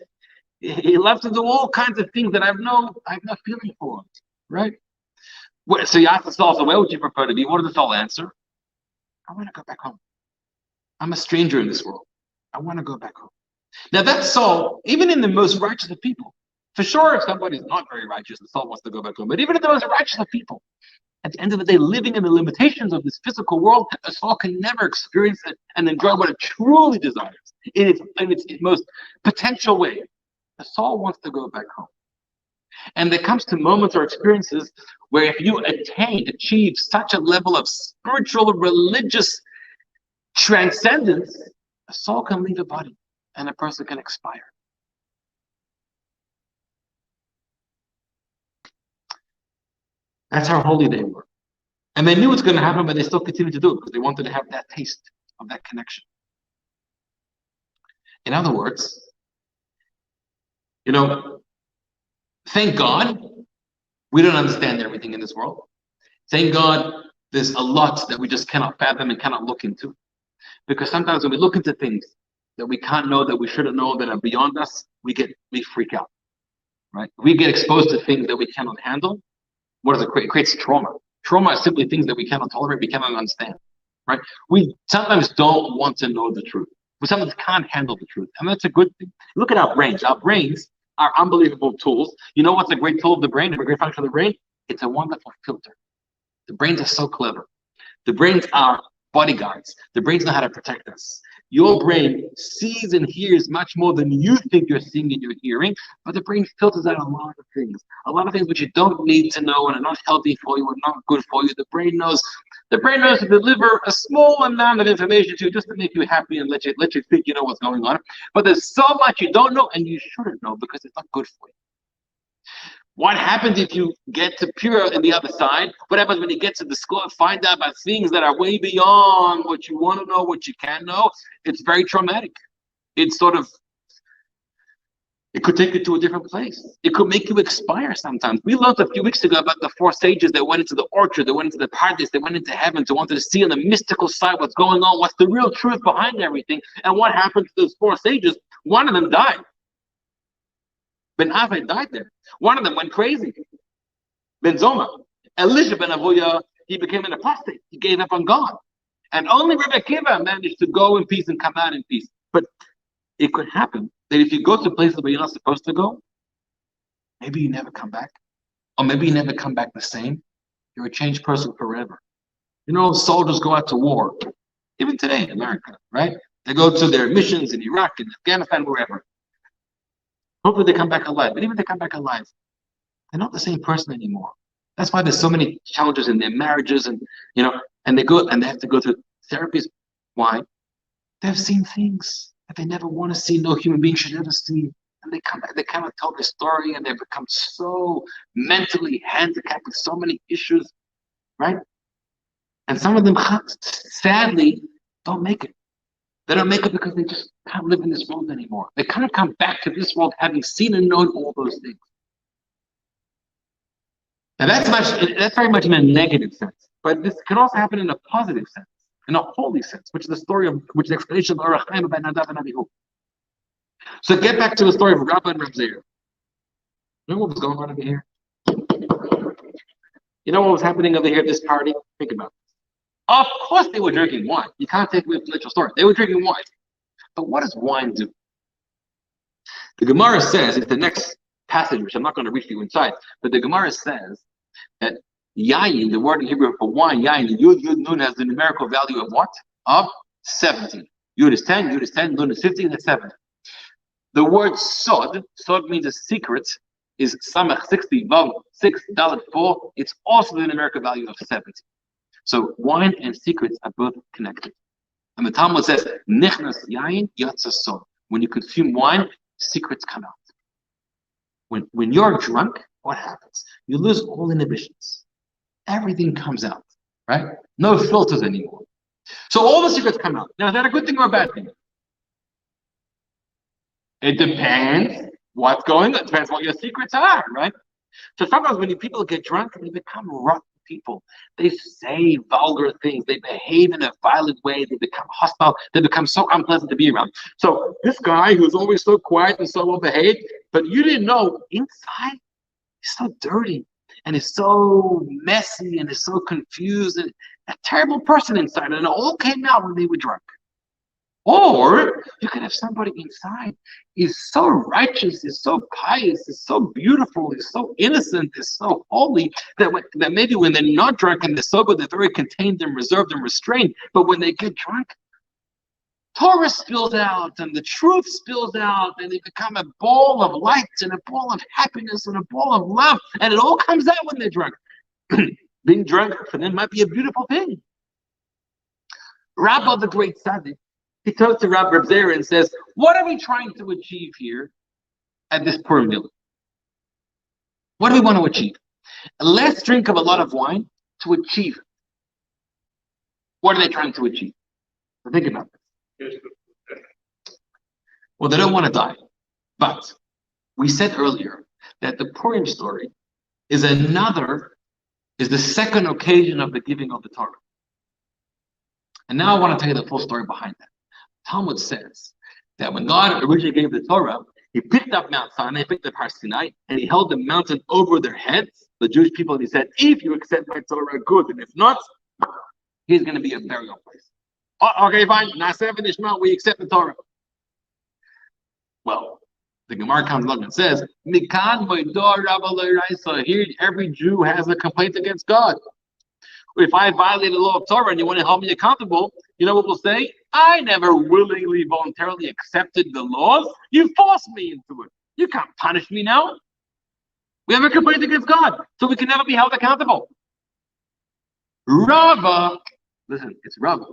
He loves to do all kinds of things that I have no feeling for, right? So you ask the soul, so where would you prefer to be? What does the soul answer? I want to go back home. I'm a stranger in this world. I want to go back home. Now that soul, even in the most righteous of people, for sure if somebody's not very righteous, the soul wants to go back home. But even in the most righteous of people, at the end of the day, living in the limitations of this physical world, a soul can never experience it and enjoy what it truly desires in its most potential way. The soul wants to go back home. And there comes to moments or experiences where if you achieve such a level of spiritual, religious transcendence, a soul can leave a body and a person can expire. That's how holy they were. And they knew it's going to happen, but they still continued to do it because they wanted to have that taste of that connection. In other words, thank God we don't understand everything in this world. Thank God there's a lot that we just cannot fathom and cannot look into. Because sometimes when we look into things that we can't know, that we shouldn't know, that are beyond us, we freak out, right? We get exposed to things that we cannot handle. What does it create? It creates trauma. Trauma is simply things that we cannot tolerate, we cannot understand, right? We sometimes don't want to know the truth. We sometimes can't handle the truth, and that's a good thing. Look at our brains. Our brains are unbelievable tools. You know what's a great tool of the brain, a great function of the brain? It's a wonderful filter. The brains are so clever. The brains are bodyguards. The brains know how to protect us. Your brain sees and hears much more than you think you're seeing and you're hearing, but the brain filters out a lot of things which you don't need to know and are not healthy for you and not good for you. The brain knows to deliver a small amount of information to you just to make you happy and let you think you know what's going on. But there's so much you don't know and you shouldn't know because it's not good for you. What happens if you get to pure in the other side? What happens when you get to discover, find out about things that are way beyond what you want to know, what you can know? It's very traumatic. It could take you to a different place. It could make you expire sometimes. We learned a few weeks ago about the 4 sages that went into the orchard, they went into the paradise, they went into heaven, to wanted to see on the mystical side what's going on, what's the real truth behind everything. And what happened to those 4 sages? One of them died. Ben Avai died there. One of them went crazy. Ben Zoma. Elisha ben Avuya, he became an apostate. He gave up on God. And only Rebbe Akiva managed to go in peace and come out in peace. But it could happen that if you go to places where you're not supposed to go, maybe you never come back. Or maybe you never come back the same. You're a changed person forever. Soldiers go out to war. Even today in America, right? They go to their missions in Iraq and Afghanistan, wherever. Hopefully they come back alive. But even if they come back alive, they're not the same person anymore. That's why there's so many challenges in their marriages and they have to go through therapies. Why? They've seen things that they never want to see, no human being should ever see. And they come back, they cannot tell their story, and they become so mentally handicapped with so many issues, right? And some of them sadly don't make it. They don't make it because they just can't live in this world anymore. They can't come back to this world having seen and known all those things. Now that's very much in a negative sense, but this can also happen in a positive sense, in a holy sense, which is the explanation of Orach Chaim about Nadav and Abihu. So get back to the story of Rabbah and Reb Zeir. You know what was going on over here? You know what was happening over here at this party? Think about it. Of course they were drinking wine. You can't take away from the literal story. They were drinking wine. But what does wine do? The Gemara says, it's the next passage, which I'm not going to read for you inside, but the Gemara says that yayin, the word in Hebrew for wine, yayin, the yud nun has the numerical value of what? Of 70. Yud is 10, yud is 10, nun is 50, that's 7. The word sod means a secret, is samach 60, vav 6, dalet 4. It's also the numerical value of 70. So wine and secrets are both connected. And the Talmud says, nichnas yayin yatsa sod. When you consume wine, secrets come out. When you're drunk, what happens? You lose all inhibitions. Everything comes out, right? No filters anymore. So all the secrets come out. Now, is that a good thing or a bad thing? It depends what's going on. It depends what your secrets are, right? So sometimes when people get drunk, they become rotten people. They say vulgar things. They behave in a violent way. They become hostile. They become so unpleasant to be around. So this guy who's always so quiet and so well behaved, but you didn't know inside he's so dirty and is so messy and is so confused and a terrible person inside. And it all came out when they were drunk. Or you could have somebody inside is so righteous, is so pious, is so beautiful, is so innocent, is so holy that maybe when they're not drunk and they're sober, they're very contained and reserved and restrained. But when they get drunk, Torah spills out and the truth spills out and they become a ball of light and a ball of happiness and a ball of love. And it all comes out when they're drunk. Being drunk for them might be a beautiful thing. Rabbah, the great tzaddik, he turns to Rabbi Zera and says, what are we trying to achieve here at this Purim meal? What do we want to achieve? Let's drink of a lot of wine to achieve. What are they trying to achieve? So think about this. Well, they don't want to die. But we said earlier that the Purim story is the second occasion of the giving of the Torah. And now I want to tell you the full story behind that. Talmud says that when God originally gave the Torah, he picked up Mount Sinai, he picked up Har Sinai, and he held the mountain over their heads, the Jewish people, and he said, if you accept my Torah, good, and if not, here's going to be a burial place. Oh, okay, fine, we accept the Torah. Well, the Gemara comes along and says, here every Jew has a complaint against God. If I violate the law of Torah and you want to hold me accountable, you know what we'll say? I never willingly, voluntarily accepted the laws. You forced me into it. You can't punish me now. We have a complaint against God, so we can never be held accountable. Rava, listen, it's Rava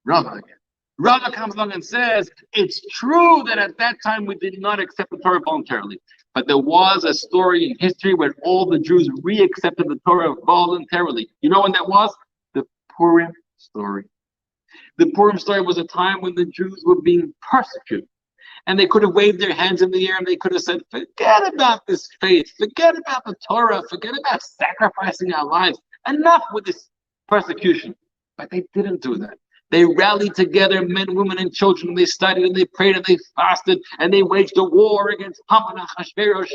again. Rava comes along and says, it's true that at that time we did not accept the Torah voluntarily. But there was a story in history where all the Jews re-accepted the Torah voluntarily. You know when that was? The Purim story. The Purim story was a time when the Jews were being persecuted. And they could have waved their hands in the air and they could have said, forget about this faith, forget about the Torah, forget about sacrificing our lives. Enough with this persecution. But they didn't do that. They rallied together, men, women, and children, and they studied, and they prayed, and they fasted, and they waged a war against Haman and Achashverosh.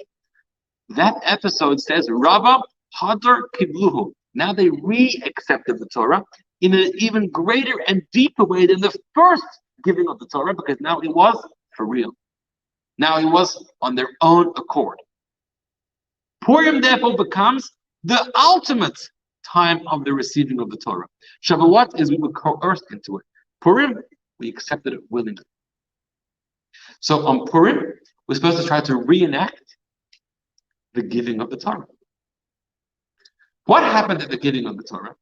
That episode says, Rava Hadar Kibluhu. Now they re-accepted the Torah in an even greater and deeper way than the first giving of the Torah, because now it was for real. Now it was on their own accord. Purim, therefore, becomes the ultimate time of the receiving of the Torah. Shavuot is we were coerced into it. Purim, we accepted it willingly. So on Purim, we're supposed to try to reenact the giving of the Torah. What happened at the giving of the Torah?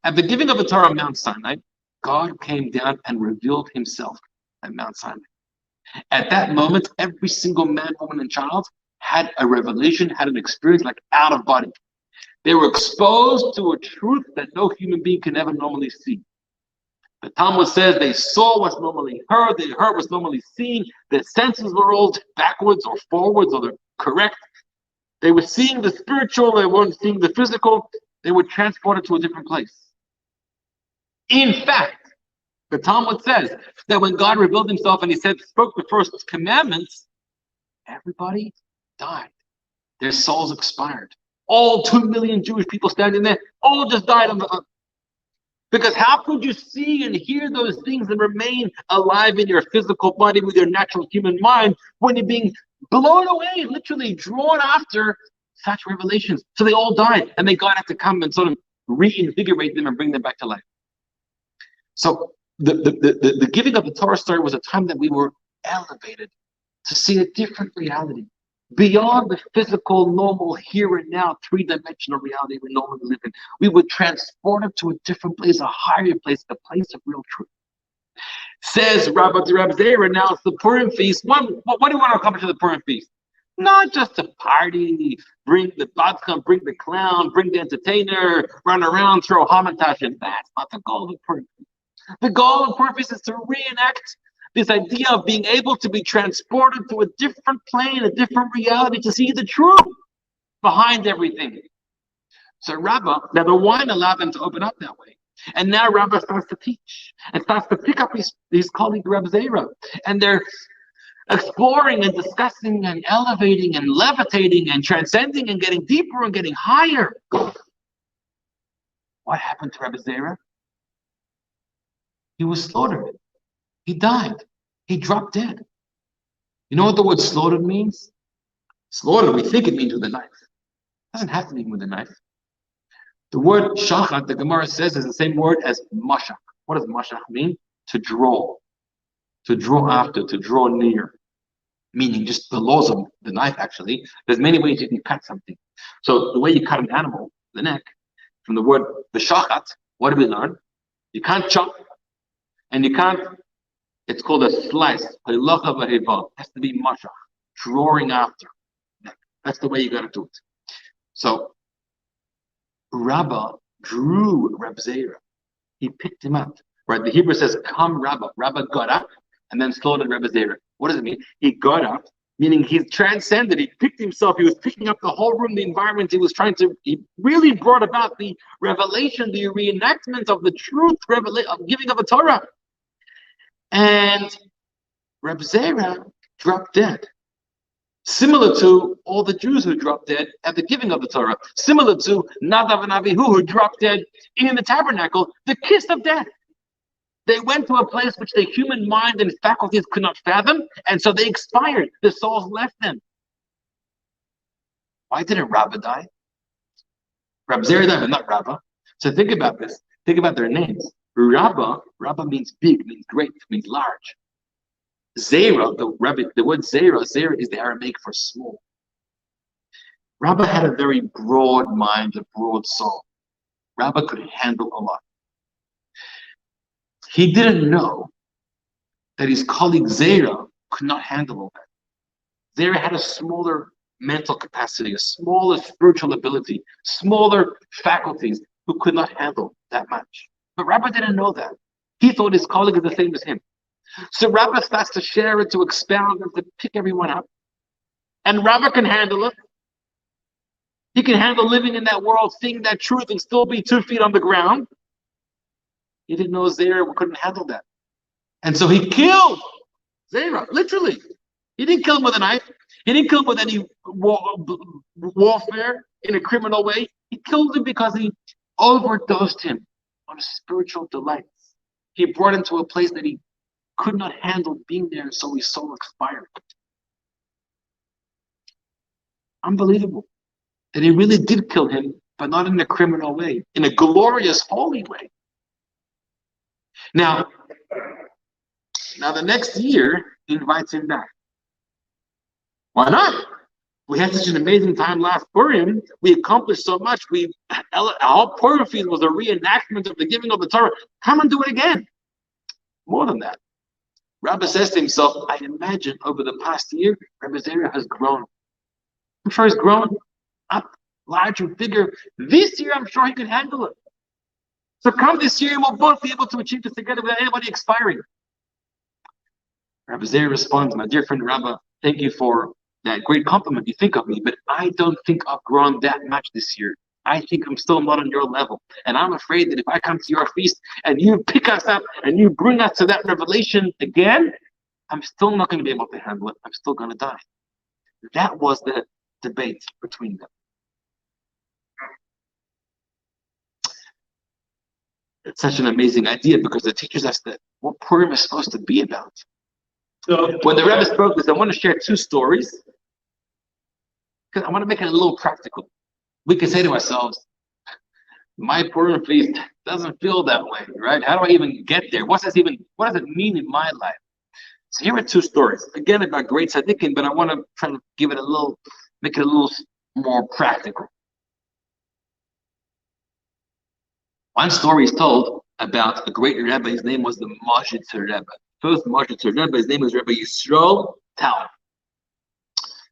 At the giving of the Torah on Mount Sinai, God came down and revealed himself at Mount Sinai. At that moment, every single man, woman, and child had a revelation, had an experience like out of body. They were exposed to a truth that no human being can ever normally see. The Talmud says they saw what's normally heard, they heard what's normally seen, their senses were all backwards or forwards, or they're correct. They were seeing the spiritual, they weren't seeing the physical, they were transported to a different place. In fact, the Talmud says that when God revealed himself and he spoke the first commandments, everybody died. Their souls expired. All 2 million Jewish people standing there, all just died on the. Because how could you see and hear those things and remain alive in your physical body with your natural human mind when you're being blown away, literally drawn after such revelations? So they all died, and then God had to come and sort of reinvigorate them and bring them back to life. So the giving of the Torah story was a time that we were elevated to see a different reality. Beyond the physical, normal, here and now, three-dimensional reality we normally live in, we were transported to a different place, a higher place, a place of real truth. Says Rabbi Zera, now it's the Purim feast. What do you want to accomplish at the Purim feast? Not just to party, bring the vodka, bring the clown, bring the entertainer, run around, throw hamantash, and that's not the goal of the Purim feast. The goal of the Purim feast is to reenact this idea of being able to be transported to a different plane, a different reality, to see the truth behind everything. So Rabbah, now the wine allowed them to open up that way. And now Rabbah starts to teach and starts to pick up his colleague Reb Zera. And they're exploring and discussing and elevating and levitating and transcending and getting deeper and getting higher. What happened to Reb Zera? He was slaughtered. He died. He dropped dead. You know what the word slaughtered means? Slaughtered, we think it means with a knife. It doesn't have to mean with a knife. The word shachat, the Gemara says, is the same word as mashach. What does mashach mean? To draw after, to draw near. Meaning just the laws of the knife, actually. There's many ways you can cut something. So the way you cut an animal, the neck, from the word the shachat, what do we learn? You can't chop, and you can't, it's called a slice. It has to be mashach, drawing after. That's the way you got to do it. So Rabbah drew Reb Zera. He picked him up. Right? The Hebrew says, "Come, Rabbah." Rabbah got up and then slaughtered Reb Zera. What does it mean? He got up, meaning he transcended. He picked himself. He was picking up the whole room, the environment. He really brought about the revelation, the reenactment of the truth, of giving of the Torah. And Reb Zera dropped dead. Similar to all the Jews who dropped dead at the giving of the Torah. Similar to Nadav and Avihu who dropped dead in the tabernacle, the kiss of death. They went to a place which the human mind and faculties could not fathom, and so they expired. The souls left them. Why didn't Rabbah die? Reb Zera died, but not Rabbah. So think about this. Think about their names. Rabbah means big, means great, means large. Zera, the word Zera is the Aramaic for small. Rabbah had a very broad mind, a broad soul. Rabbah could handle a lot. He didn't know that his colleague Zera could not handle all that. Zera had a smaller mental capacity, a smaller spiritual ability, smaller faculties who could not handle that much. But Rabbah didn't know that. He thought his colleague is the same as him. So Rabbah starts to share it, to expound and to pick everyone up. And Rabbah can handle it. He can handle living in that world, seeing that truth and still be 2 feet on the ground. He didn't know Zera couldn't handle that. And so he killed Zera, literally. He didn't kill him with a knife. He didn't kill him with any warfare in a criminal way. He killed him because he overdosed him on spiritual delights. He brought him to a place that he could not handle being there, and so his soul expired. Unbelievable. That he really did kill him, but not in a criminal way, in a glorious, holy way. Now the next year, he invites him back. Why not? We had such an amazing time last Purim. We accomplished so much. Our Purim feast was a reenactment of the giving of the Torah. Come and do it again. More than that. Rabbah says to himself, I imagine over the past year, Reb Zera has grown. I'm sure he's grown up larger, bigger. This year, I'm sure he can handle it. So come this year, and we'll both be able to achieve this together without anybody expiring. Reb Zera responds, my dear friend Rabbah, thank you for that great compliment you think of me, but I don't think I've grown that much this year. I think I'm still not on your level. And I'm afraid that if I come to your feast and you pick us up and you bring us to that revelation again, I'm still not going to be able to handle it. I'm still going to die. That was the debate between them. It's such an amazing idea because it teaches us that what Purim is supposed to be about. So when the Rebbe spoke this, I want to share 2 stories because I want to make it a little practical. We can say to ourselves, my Purim feast doesn't feel that way, right? How do I even get there? What does it mean in my life? So here are 2 stories. Again, about great tzaddikim, but I want to try to make it a little more practical. One story is told about a great Rebbe. His name was the Moshe Rebbe. First Moshe Rebbe, his name was Rebbe Yisrael Tal.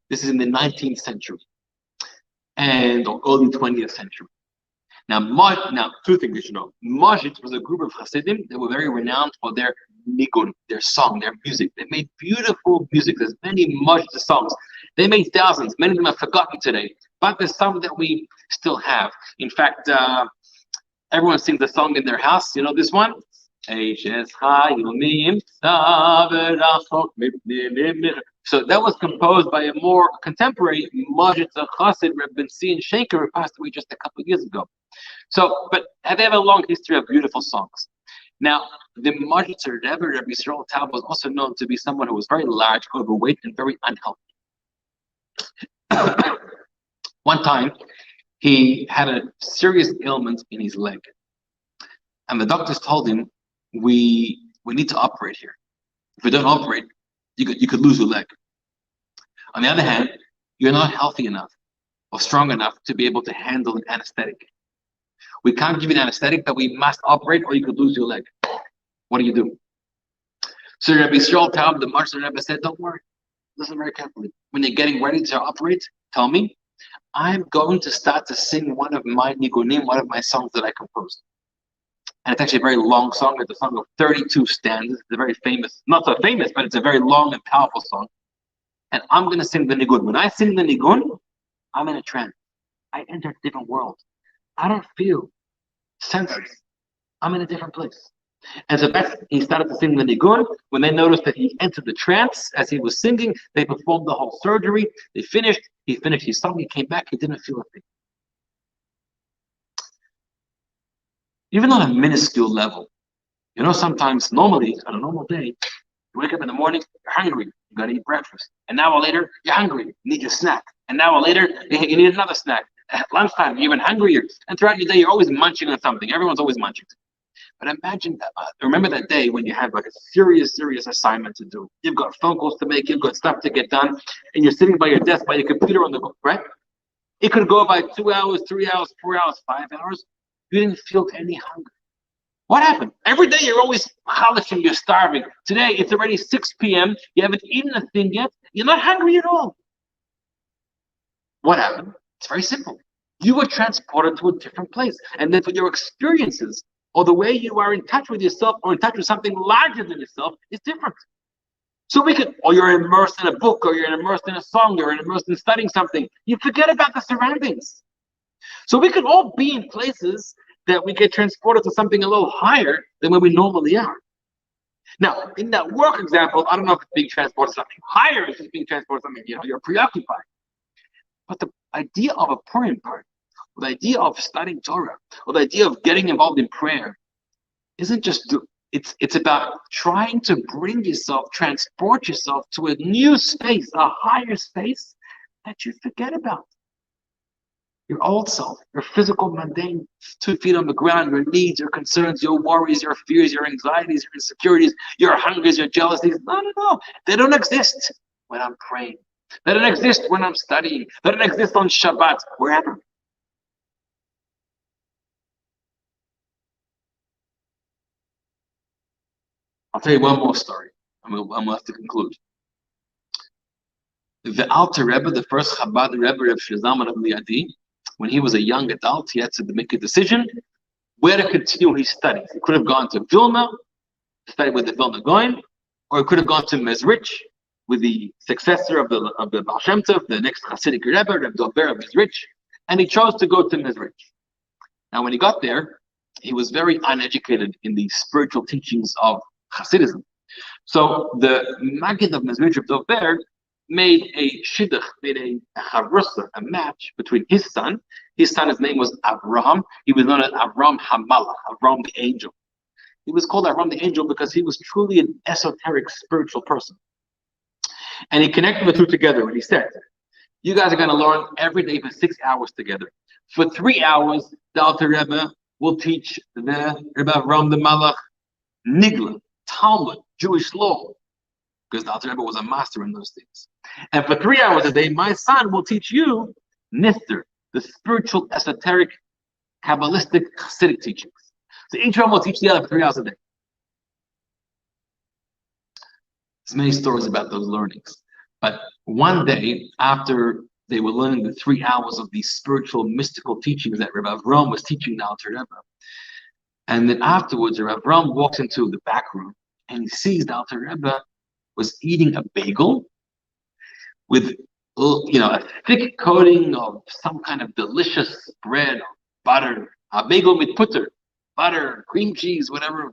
This is in the 19th century and early 20th century. Now 2 things you should know. Moshe was a group of Hasidim that were very renowned for their nigun, their song, their music. They made beautiful music. There's many Moshe songs. They made thousands. Many of them are forgotten today. But there's some that we still have. In fact, everyone sings the song in their house. You know this one? So that was composed by a more contemporary Majid Chassid, Reb Ben Zion Shaker, who passed away just a couple of years ago. So, but they have a long history of beautiful songs. Now, the Majid Rebbe, Rabbi Yisrael Taub, was also known to be someone who was very large, overweight, and very unhealthy. One time, he had a serious ailment in his leg. And the doctors told him, we need to operate here. If we don't operate, you could lose your leg. On the other hand, you're not healthy enough or strong enough to be able to handle an anesthetic. We can't give you an anesthetic, but we must operate or you could lose your leg. What do you do? So Rabbi Yisrael Taub, the Master Rebbe, said, don't worry. Listen very carefully. When you're getting ready to operate, tell me, I'm going to start to sing one of my nigunim, one of my songs that I composed. And it's actually a very long song. It's a song of 32 stanzas. It's a very famous, not so famous, but it's a very long and powerful song. And I'm going to sing the nigun. When I sing the nigun, I'm in a trance. I enter a different world. I don't feel senses. I'm in a different place. And so he started to sing the nigun. When they noticed that he entered the trance as he was singing, they performed the whole surgery. They finished. He finished his song. He came back. He didn't feel a thing. Even on a minuscule level, you know, sometimes normally on a normal day, you wake up in the morning, you're hungry, you gotta eat breakfast. An hour later, you're hungry, you need your snack. An hour later, you need another snack. At lunchtime, you're even hungrier. And throughout your day, you're always munching on something. Everyone's always munching. But imagine that, remember that day when you had like a serious assignment to do. You've got phone calls to make, you've got stuff to get done, and you're sitting by your desk, by your computer on the book, right? It could go by 2 hours, 3 hours, 4 hours, 5 hours. You didn't feel any hunger. What happened? Every day you're always halaching, you're starving. Today it's already 6 p.m. You haven't eaten a thing yet. You're not hungry at all. What happened? It's very simple. You were transported to a different place. And then for your experiences or the way you are in touch with yourself or in touch with something larger than yourself is different. So we could, or you're immersed in a book, or you're immersed in a song, you're immersed in studying something. You forget about the surroundings. So we could all be in places that we get transported to something a little higher than where we normally are. Now, in that work example, I don't know if it's being transported to something higher, it's just being transported to something, you're preoccupied. But the idea of a Purim party, or the idea of studying Torah, or the idea of getting involved in prayer, isn't just, it's about trying to bring yourself, transport yourself to a new space, a higher space that you forget about. Your old self, your physical, mundane, 2 feet on the ground, your needs, your concerns, your worries, your fears, your anxieties, your insecurities, your hungers, your jealousies. No. They don't exist when I'm praying. They don't exist when I'm studying. They don't exist on Shabbat, wherever. I'll tell you one more story. I'm going to have to conclude. The Alter Rebbe, the first Chabad Rebbe, Reb Shlomo of Liadi, when he was a young adult, he had to make a decision where to continue his studies. He could have gone to Vilna, studied with the Vilna Goyim, or he could have gone to Mezrich with the successor of the Baal Shem Tov, the next Hasidic Rebbe, Reb Dover of Mezrich, and he chose to go to Mezrich. Now, when he got there, he was very uneducated in the spiritual teachings of Hasidism. So the Maggid of Mezrich, Reb Dover, made a shidduch, made a chavrusa, a match between his son. His son, his name was Avraham. He was known as Avram Hamalach, Avram the angel. He was called Avram the angel because he was truly an esoteric spiritual person. And he connected the two together and he said, you guys are going to learn every day for 6 hours together. For 3 hours, the Alter Rebbe will teach the Rebbe Avram the Malach, Nigla, Talmud, Jewish law, because the Alter Rebbe was a master in those things. And for 3 hours a day, my son will teach you Nifter, the spiritual, esoteric, Kabbalistic, Hasidic teachings. So each one will teach the other for 3 hours a day. There's many stories about those learnings. But one day, after they were learning the 3 hours of these spiritual, mystical teachings that Rabbi Avram was teaching the Alter Rebbe, and then afterwards, Rabbi Avram walks into the back room and he sees the Alter Rebbe was eating a bagel with a thick coating of some kind of delicious bread, or butter, a bagel mit butter, butter, cream cheese, whatever,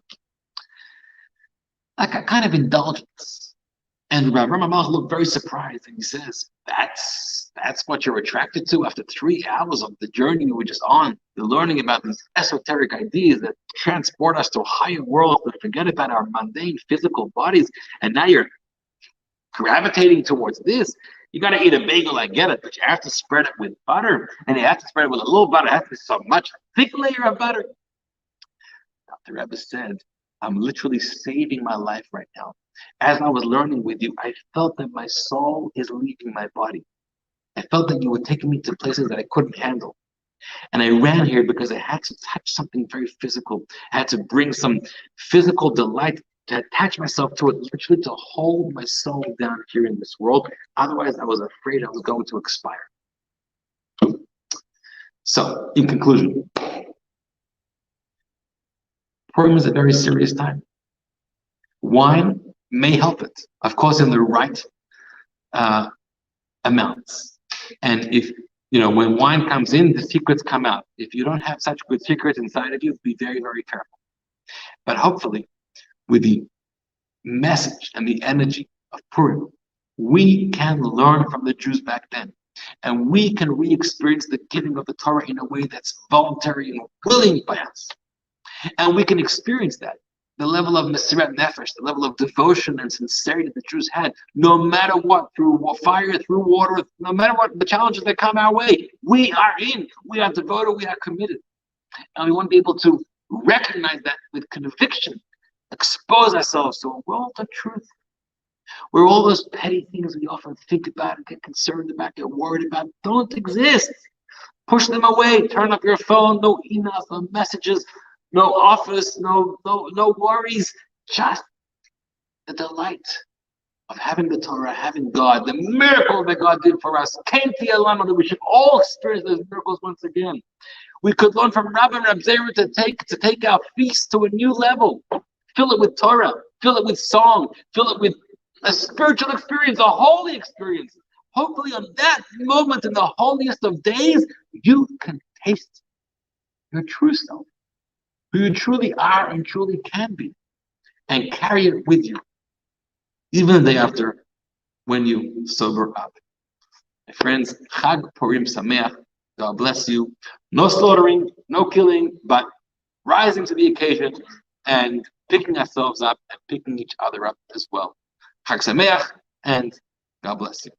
like a kind of indulgence. And Rav Malach looked very surprised, and he says, that's what you're attracted to after 3 hours of the journey we were just on. You're learning about these esoteric ideas that transport us to higher worlds, to forget about our mundane physical bodies, and now you're gravitating towards this. You got to eat a bagel, I get it, but you have to spread it with butter, and you have to spread it with a little butter. It has to be so much, thick layer of butter. Dr. Rebbe said, I'm literally saving my life right now. As I was learning with you, I felt that my soul is leaving my body. I felt that you were taking me to places that I couldn't handle. And I ran here because I had to touch something very physical. I had to bring some physical delight, to attach myself to it, literally to hold my soul down here in this world. Otherwise, I was afraid I was going to expire. So, in conclusion, Purim is a very serious time. Wine may help it, of course, in the right amounts. And if, when wine comes in, the secrets come out. If you don't have such good secrets inside of you, be very, very careful. But hopefully, with the message and the energy of Purim, we can learn from the Jews back then. And we can re-experience the giving of the Torah in a way that's voluntary and willing by us. And we can experience that. The level of Mesirat Nefesh, the level of devotion and sincerity the Jews had, no matter what, through fire, through water, no matter what the challenges that come our way, we are in, we are devoted, we are committed. And we want to be able to recognize that with conviction, expose ourselves to a world of truth, where all those petty things we often think about and get concerned about, get worried about, don't exist. Push them away, turn off your phone, no emails, no messages, no office, no worries, just the delight of having the Torah, having God, the miracle that God did for us. Came to Yalama, that we should all experience those miracles once again. We could learn from Rabbi and Rab Zera to take our feast to a new level. Fill it with Torah, fill it with song, fill it with a spiritual experience, a holy experience. Hopefully on that moment in the holiest of days, you can taste your true self, who you truly are and truly can be, and carry it with you, even the day after, when you sober up. My friends, Chag Purim Sameach, God bless you. No slaughtering, no killing, but rising to the occasion and picking ourselves up and picking each other up as well. Chag Sameach, and God bless you.